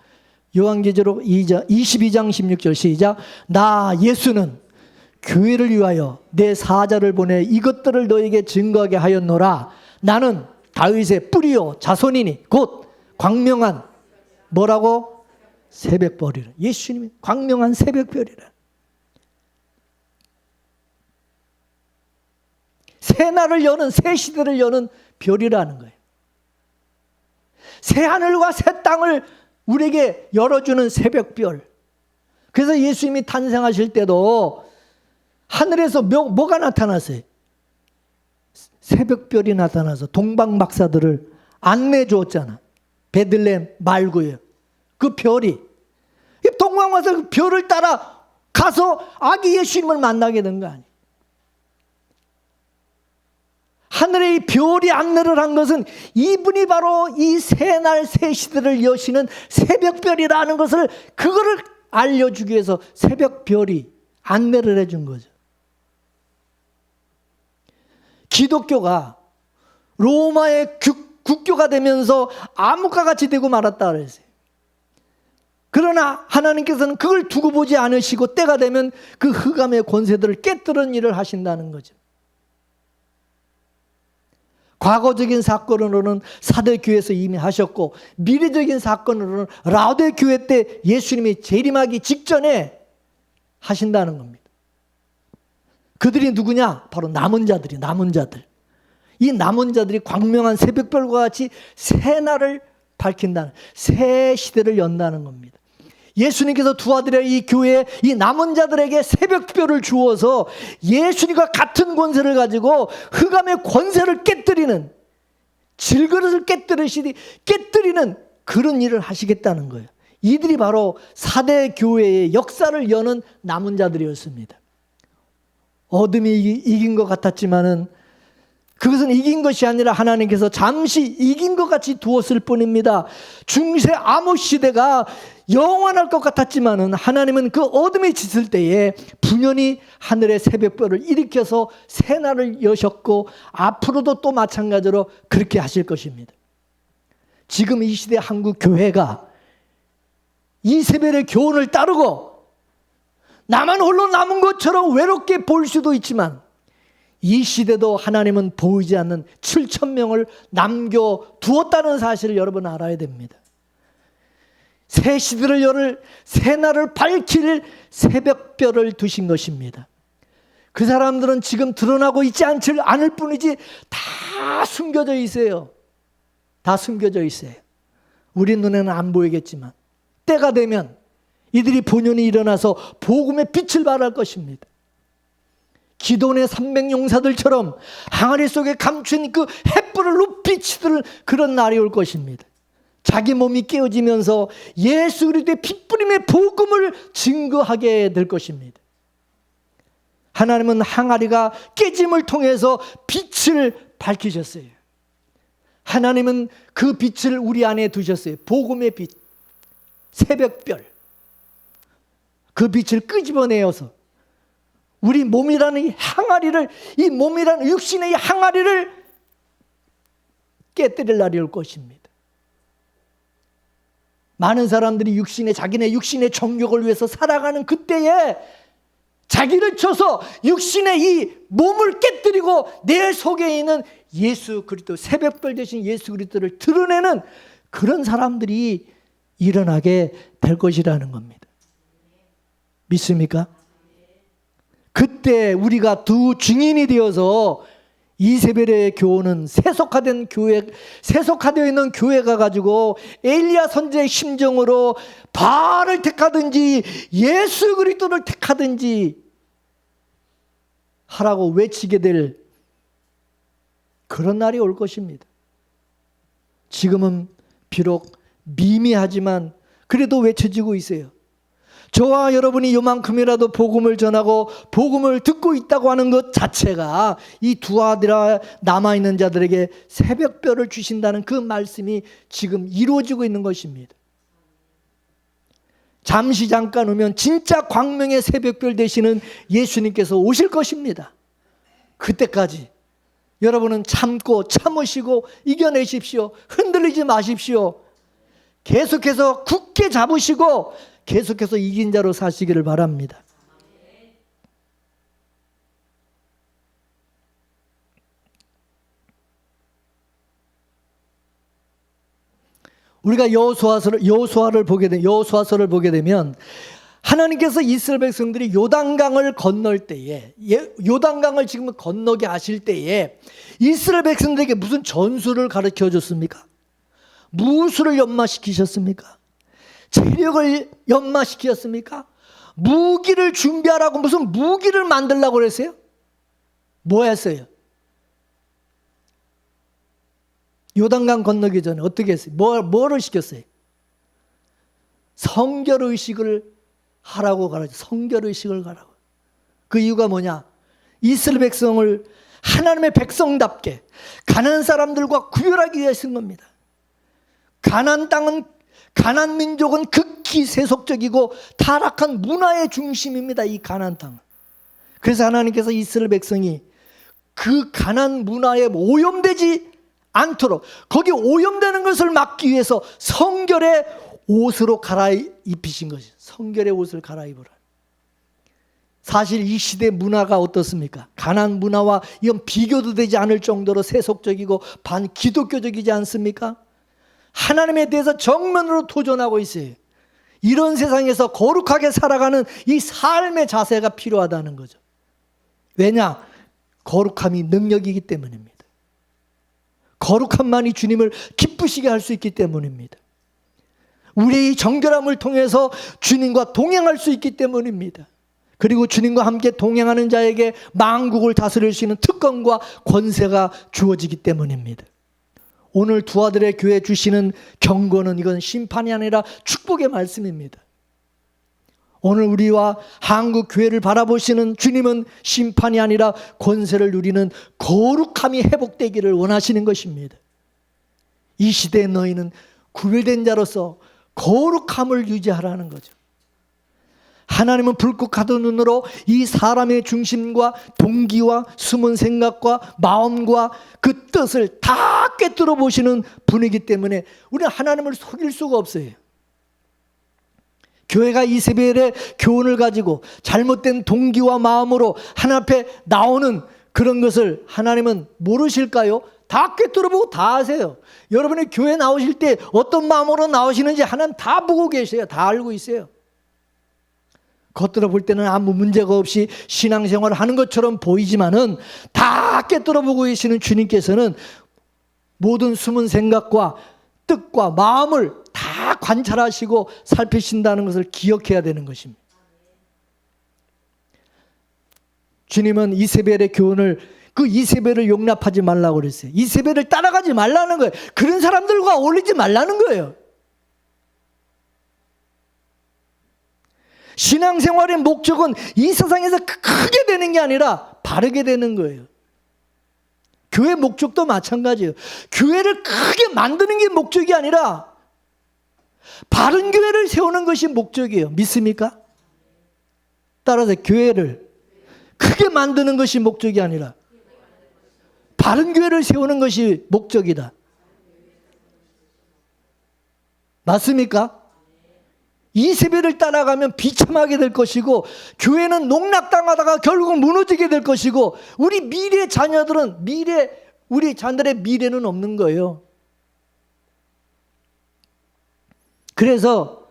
요한계시록 22장 16절 시작. 나 예수는 교회를 위하여 내 사자를 보내 이것들을 너에게 증거하게 하였노라. 나는 다윗의 뿌리요 자손이니 곧 광명한 뭐라고? 새벽별이라. 예수님이 광명한 새벽별이라. 새 날을 여는, 새 시대를 여는 별이라는 거예요. 새 하늘과 새 땅을 우리에게 열어주는 새벽별. 그래서 예수님이 탄생하실 때도 하늘에서 뭐가 나타났어요? 새벽별이 나타나서 동방박사들을 안내해 주었잖아. 베들레헴 말고요. 그 별이 동방박사 그 별을 따라 가서 아기 예수님을 만나게 된 거 아니에요. 하늘의 이 별이 안내를 한 것은 이분이 바로 이 새날 새시대를 여시는 새벽별이라는 것을, 그거를 알려주기 위해서 새벽별이 안내를 해준 거죠. 기독교가 로마의 국교가 되면서 암흑과 같이 되고 말았다 그랬어요. 그러나 하나님께서는 그걸 두고 보지 않으시고 때가 되면 그 흑암의 권세들을 깨뜨리는 일을 하신다는 거죠. 과거적인 사건으로는 사대교회에서 이미 하셨고, 미래적인 사건으로는 라오디게아 때 예수님이 재림하기 직전에 하신다는 겁니다. 그들이 누구냐? 바로 남은 자들이, 남은 자들. 이 남은 자들이 광명한 새벽별과 같이 새 날을 밝힌다는, 새 시대를 연다는 겁니다. 예수님께서 두 아들의 이 교회에 이 남은 자들에게 새벽별을 주어서 예수님과 같은 권세를 가지고 흑암의 권세를 깨뜨리는, 질그릇을 깨뜨리시니 깨뜨리는 그런 일을 하시겠다는 거예요. 이들이 바로 4대 교회의 역사를 여는 남은 자들이었습니다. 어둠이 이긴 것 같았지만은 그것은 이긴 것이 아니라 하나님께서 잠시 이긴 것 같이 두었을 뿐입니다. 중세 암흑 시대가 영원할 것 같았지만은 하나님은 그 어둠이 짙을 때에 분연히 하늘의 새벽별을 일으켜서 새날을 여셨고 앞으로도 또 마찬가지로 그렇게 하실 것입니다. 지금 이 시대 한국 교회가 이세벨의 교훈을 따르고 나만 홀로 남은 것처럼 외롭게 보일 수도 있지만 이 시대도 하나님은 보이지 않는 7,000명을 남겨두었다는 사실을 여러분 알아야 됩니다. 새 시대를 열을, 새 날을 밝힐 새벽별을 두신 것입니다. 그 사람들은 지금 드러나고 있지 않을 뿐이지 다 숨겨져 있어요. 다 숨겨져 있어요. 우리 눈에는 안 보이겠지만 때가 되면 이들이 본연이 일어나서 복음의 빛을 발할 것입니다. 기도원의 300용사들처럼 항아리 속에 감춘 그 햇불을 높이 치들 그런 날이 올 것입니다. 자기 몸이 깨어지면서 예수 그리스도의 핏부림의 복음을 증거하게 될 것입니다. 하나님은 항아리가 깨짐을 통해서 빛을 밝히셨어요. 하나님은 그 빛을 우리 안에 두셨어요. 복음의 빛, 새벽별. 그 빛을 끄집어내어서 우리 몸이라는 이 항아리를, 이 몸이라는 육신의 이 항아리를 깨뜨릴 날이 올 것입니다. 많은 사람들이 자기네 육신의 정욕을 위해서 살아가는 그때에 자기를 쳐서 육신의 이 몸을 깨뜨리고 내 속에 있는 예수 그리스도, 새벽별 되신 예수 그리스도를 드러내는 그런 사람들이 일어나게 될 것이라는 겁니다. 믿습니까? 그때 우리가 두 증인이 되어서 이세벨의 교훈은 세속화되어 있는 교회가 가지고 엘리야 선지자의 심정으로 바알을 택하든지 예수 그리스도를 택하든지 하라고 외치게 될 그런 날이 올 것입니다. 지금은 비록 미미하지만 그래도 외쳐지고 있어요. 저와 여러분이 요만큼이라도 복음을 전하고 복음을 듣고 있다고 하는 것 자체가 이 두 아들아 남아있는 자들에게 새벽별을 주신다는 그 말씀이 지금 이루어지고 있는 것입니다. 잠시 잠깐 오면 진짜 광명의 새벽별 되시는 예수님께서 오실 것입니다. 그때까지 여러분은 참으시고 이겨내십시오. 흔들리지 마십시오. 계속해서 굳게 잡으시고 계속해서 이긴 자로 사시기를 바랍니다. 우리가 여호수아서를 보게 되면 하나님께서 이스라엘 백성들이 요단강을 건널 때에, 요단강을 지금 건너게 하실 때에 이스라엘 백성들에게 무슨 전술을 가르쳐 줬습니까? 무술을 연마시키셨습니까? 체력을 연마시키셨습니까? 무기를 준비하라고 무슨 무기를 만들라고 그랬어요? 뭐 했어요? 요단강 건너기 전에 어떻게 했어요? 뭐를 시켰어요? 성결의식을 하라고 가르쳐. 성결의식을 가라고. 그 이유가 뭐냐? 이스라엘 백성을 하나님의 백성답게 가난한 사람들과 구별하기 위해 쓴 겁니다. 가나안 민족은 극히 세속적이고 타락한 문화의 중심입니다. 이 가나안 땅은. 그래서 하나님께서 이스라엘 백성이 그 가나안 문화에 오염되지 않도록, 거기 오염되는 것을 막기 위해서 성결의 옷으로 갈아입히신 것이죠. 성결의 옷을 갈아입으라. 사실 이 시대 문화가 어떻습니까? 가나안 문화와 이건 비교도 되지 않을 정도로 세속적이고 반기독교적이지 않습니까? 하나님에 대해서 정면으로 도전하고 있어요. 이런 세상에서 거룩하게 살아가는 이 삶의 자세가 필요하다는 거죠. 왜냐? 거룩함이 능력이기 때문입니다. 거룩함만이 주님을 기쁘시게 할 수 있기 때문입니다. 우리의 정결함을 통해서 주님과 동행할 수 있기 때문입니다. 그리고 주님과 함께 동행하는 자에게 만국을 다스릴 수 있는 특권과 권세가 주어지기 때문입니다. 오늘 두 아들의 교회 주시는 경고는 이건 심판이 아니라 축복의 말씀입니다. 오늘 우리와 한국 교회를 바라보시는 주님은 심판이 아니라 권세를 누리는 거룩함이 회복되기를 원하시는 것입니다. 이 시대에 너희는 구별된 자로서 거룩함을 유지하라는 거죠. 하나님은 불꽃 같은 눈으로 이 사람의 중심과 동기와 숨은 생각과 마음과 그 뜻을 다 꿰뚫어 보시는 분이기 때문에 우리는 하나님을 속일 수가 없어요. 교회가 이세벨의 교훈을 가지고 잘못된 동기와 마음으로 하나님 앞에 나오는 그런 것을 하나님은 모르실까요? 다 꿰뚫어보고 다 아세요. 여러분이 교회 나오실 때 어떤 마음으로 나오시는지 하나님 다 보고 계세요. 다 알고 있어요. 겉으로 볼 때는 아무 문제가 없이 신앙생활을 하는 것처럼 보이지만은 다 꿰뚫어보고 계시는 주님께서는 모든 숨은 생각과 뜻과 마음을 다 관찰하시고 살피신다는 것을 기억해야 되는 것입니다. 주님은 이세벨의 교훈을, 그 이세벨을 용납하지 말라고 그랬어요. 이세벨을 따라가지 말라는 거예요. 그런 사람들과 어울리지 말라는 거예요. 신앙생활의 목적은 이 세상에서 크게 되는 게 아니라 바르게 되는 거예요. 교회 목적도 마찬가지예요. 교회를 크게 만드는 게 목적이 아니라 바른 교회를 세우는 것이 목적이에요. 믿습니까? 따라서 교회를 크게 만드는 것이 목적이 아니라 바른 교회를 세우는 것이 목적이다. 맞습니까? 이세벨을 따라가면 비참하게 될 것이고 교회는 농락당하다가 결국 무너지게 될 것이고 우리 미래 자녀들은 우리 자녀들의 미래는 없는 거예요. 그래서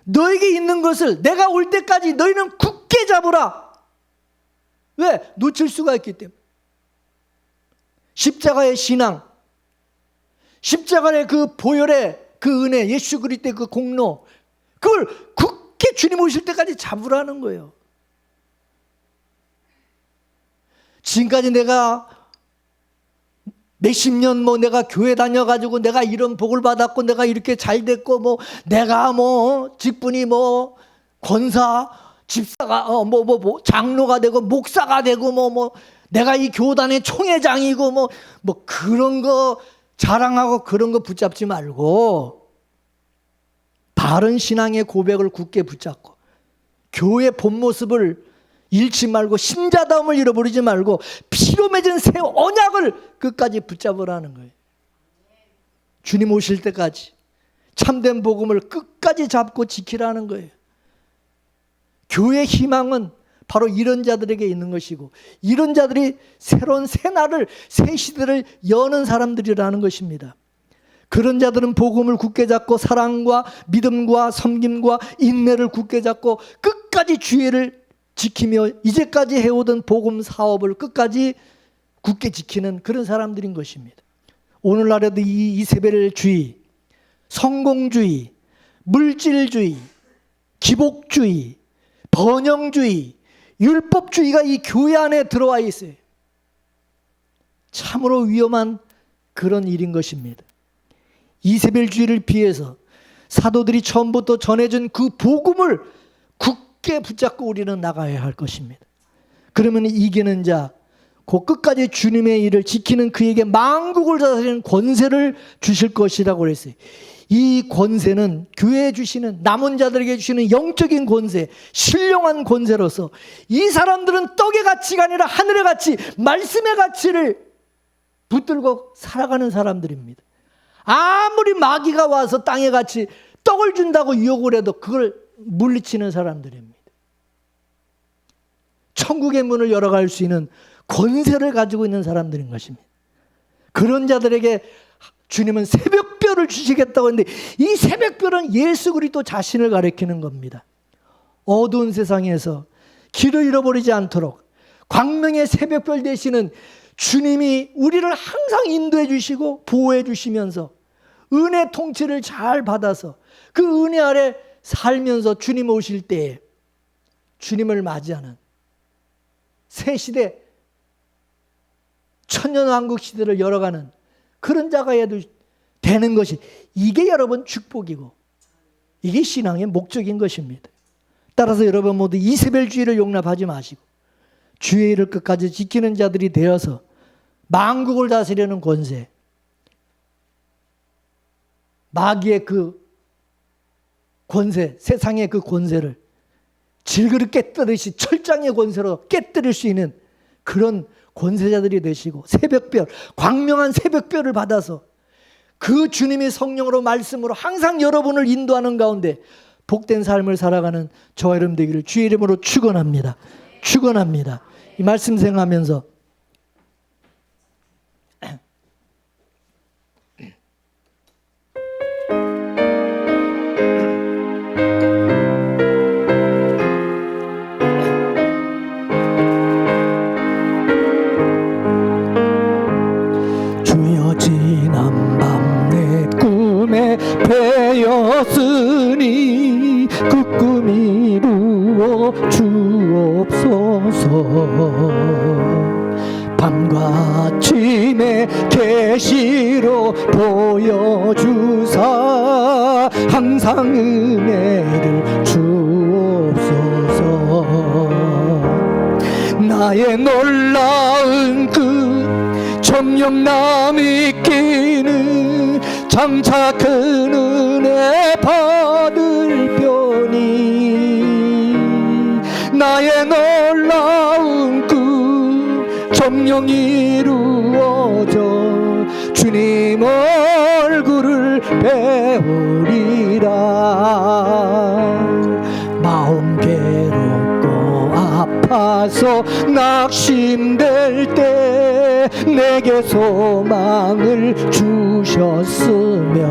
너에게 있는 것을 내가 올 때까지 너희는 굳게 잡으라. 왜? 놓칠 수가 있기 때문에. 십자가의 신앙, 십자가의 그 보혈의 그 은혜, 예수 그리스도의 그 공로, 그걸 굳게 주님 오실 때까지 잡으라는 거예요. 지금까지 내가 몇십 년 내가 교회 다녀가지고 내가 이런 복을 받았고 내가 이렇게 잘 됐고 내가 직분이 권사, 집사가 장로가 되고 목사가 되고 내가 이 교단의 총회장이고 그런 거 자랑하고 그런 거 붙잡지 말고 바른 신앙의 고백을 굳게 붙잡고 교회 본 모습을 잃지 말고 신자다움을 잃어버리지 말고 피로 맺은 새 언약을 끝까지 붙잡으라는 거예요. 주님 오실 때까지 참된 복음을 끝까지 잡고 지키라는 거예요. 교회의 희망은 바로 이런 자들에게 있는 것이고 이런 자들이 새로운 새 날을 새 시대를 여는 사람들이라는 것입니다. 그런 자들은 복음을 굳게 잡고 사랑과 믿음과 섬김과 인내를 굳게 잡고 끝까지 주의를 지키며 이제까지 해오던 복음 사업을 끝까지 굳게 지키는 그런 사람들인 것입니다. 오늘날에도 이 이세벨주의, 성공주의, 물질주의, 기복주의, 번영주의, 율법주의가 이 교회 안에 들어와 있어요. 참으로 위험한 그런 일인 것입니다. 이세벨주의를 피해서 사도들이 처음부터 전해준 그 복음을 굳게 붙잡고 우리는 나가야 할 것입니다. 그러면 이기는 자, 그 끝까지 주님의 일을 지키는 그에게 만국을 다스리는 권세를 주실 것이라고 그랬어요. 이 권세는 교회에 주시는 남은 자들에게 주시는 영적인 권세, 신령한 권세로서 이 사람들은 떡의 가치가 아니라 하늘의 가치, 말씀의 가치를 붙들고 살아가는 사람들입니다. 아무리 마귀가 와서 땅의 가치, 떡을 준다고 유혹을 해도 그걸 물리치는 사람들입니다. 천국의 문을 열어갈 수 있는 권세를 가지고 있는 사람들인 것입니다. 그런 자들에게 주님은 새벽별을 주시겠다고 했는데 이 새벽별은 예수 그리스도 자신을 가리키는 겁니다. 어두운 세상에서 길을 잃어버리지 않도록 광명의 새벽별 되시는 주님이 우리를 항상 인도해 주시고 보호해 주시면서 은혜 통치를 잘 받아서 그 은혜 아래 살면서 주님 오실 때에 주님을 맞이하는 새 시대, 천년왕국 시대를 열어가는 그런 자가 되는 것이 이게 여러분 축복이고 이게 신앙의 목적인 것입니다. 따라서 여러분 모두 이세벨주의를 용납하지 마시고 주의 일을 끝까지 지키는 자들이 되어서 만국을 다스리는 권세, 마귀의 그 권세, 세상의 그 권세를 질그릇 깨뜨리듯이 철장의 권세로 깨뜨릴 수 있는 그런 권세자들이 되시고 새벽별, 광명한 새벽별을 받아서 그 주님이 성령으로 말씀으로 항상 여러분을 인도하는 가운데 복된 삶을 살아가는 저와 여러분 되기를 주의 이름으로 축원합니다. 축원합니다. 이 말씀 생각하면서 배였으니 그 꿈이 이루어 주옵소서. 밤과 아침에 계시로 보여주사 항상 은혜를 주옵소서. 나의 놀라운 그 정령남 있기는 장차 큰 은혜 받을 뼈니 나의 놀라운 그 정령 이루어져 주님 얼굴을 배우리라. 마음 괴롭고 아파서 낙심될 때 내게 소망을 주셨으며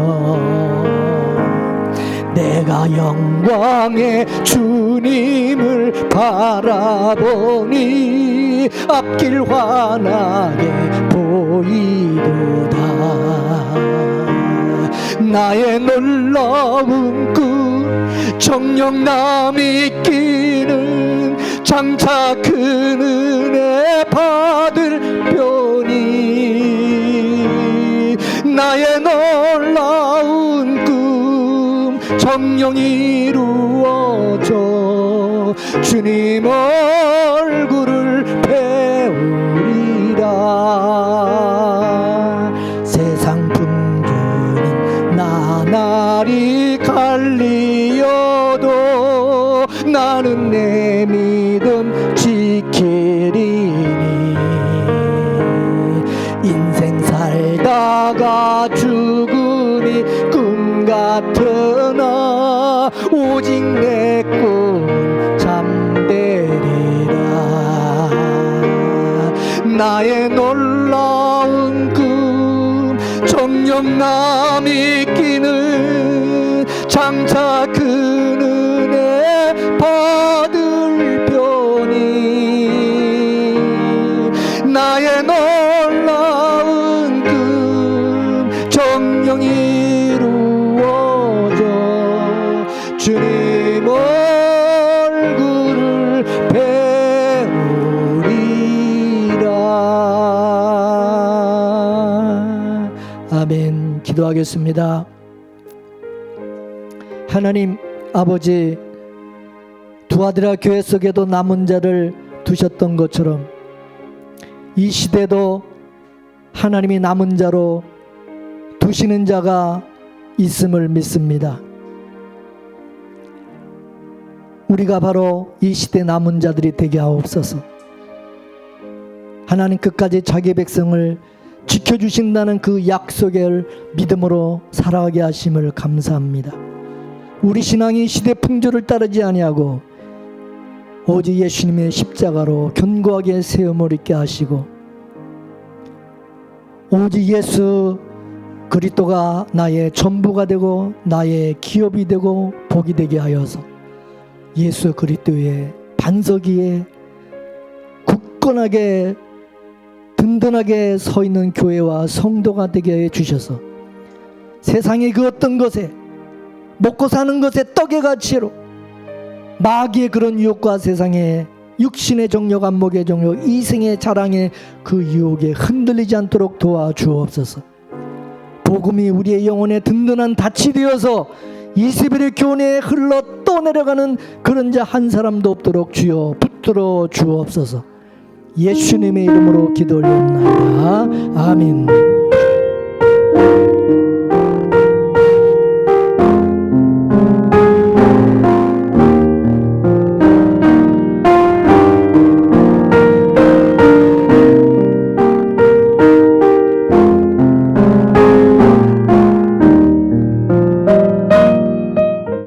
내가 영광의 주님을 바라보니 앞길 환하게 보이도다. 나의 놀라운 꿈 정녕 남이 끼는 장차 큰 은혜 받을 편이 나의 놀라운 꿈 정녕 이루어져 주님 얼굴을 배우리라. 세상 풍조는 나날이 갈리어도 나는 내 믿음 지키리니 인생 살다가 죽음이 꿈 같으나 오직 내 꿈 잠되리라. 나의 놀라운 꿈 정녕 남이 끼는 장차 큰 은혜 받을 편이 나의 놀라운 꿈 정녕 이루어져 주님 얼굴을 배우리라. 아멘. 기도하겠습니다. 하나님 아버지, 두아드라 교회 속에도 남은 자를 두셨던 것처럼 이 시대도 하나님이 남은 자로 두시는 자가 있음을 믿습니다. 우리가 바로 이 시대 남은 자들이 되게 하옵소서. 하나님 끝까지 자기 백성을 지켜주신다는 그 약속을 믿음으로 살아가게 하심을 감사합니다. 우리 신앙이 시대 풍조를 따르지 아니하고 오직 예수님의 십자가로 견고하게 세움을 있게 하시고 오직 예수 그리스도가 나의 전부가 되고 나의 기업이 되고 복이 되게 하여서 예수 그리스도의 반석 위에 굳건하게 든든하게 서 있는 교회와 성도가 되게 해주셔서 세상의 그 어떤 것에 먹고 사는 것의 떡의 가치로 마귀의 그런 유혹과 세상의 육신의 정욕, 안목의 정욕, 이생의 자랑의 그 유혹에 흔들리지 않도록 도와주옵소서. 복음이 우리의 영혼에 든든한 닻이 되어서 이세벨의 교훈에 흘러 떠내려가는 그런 자 한 사람도 없도록 주여 붙들어 주옵소서. 예수님의 이름으로 기도 올리옵나이다. 아멘.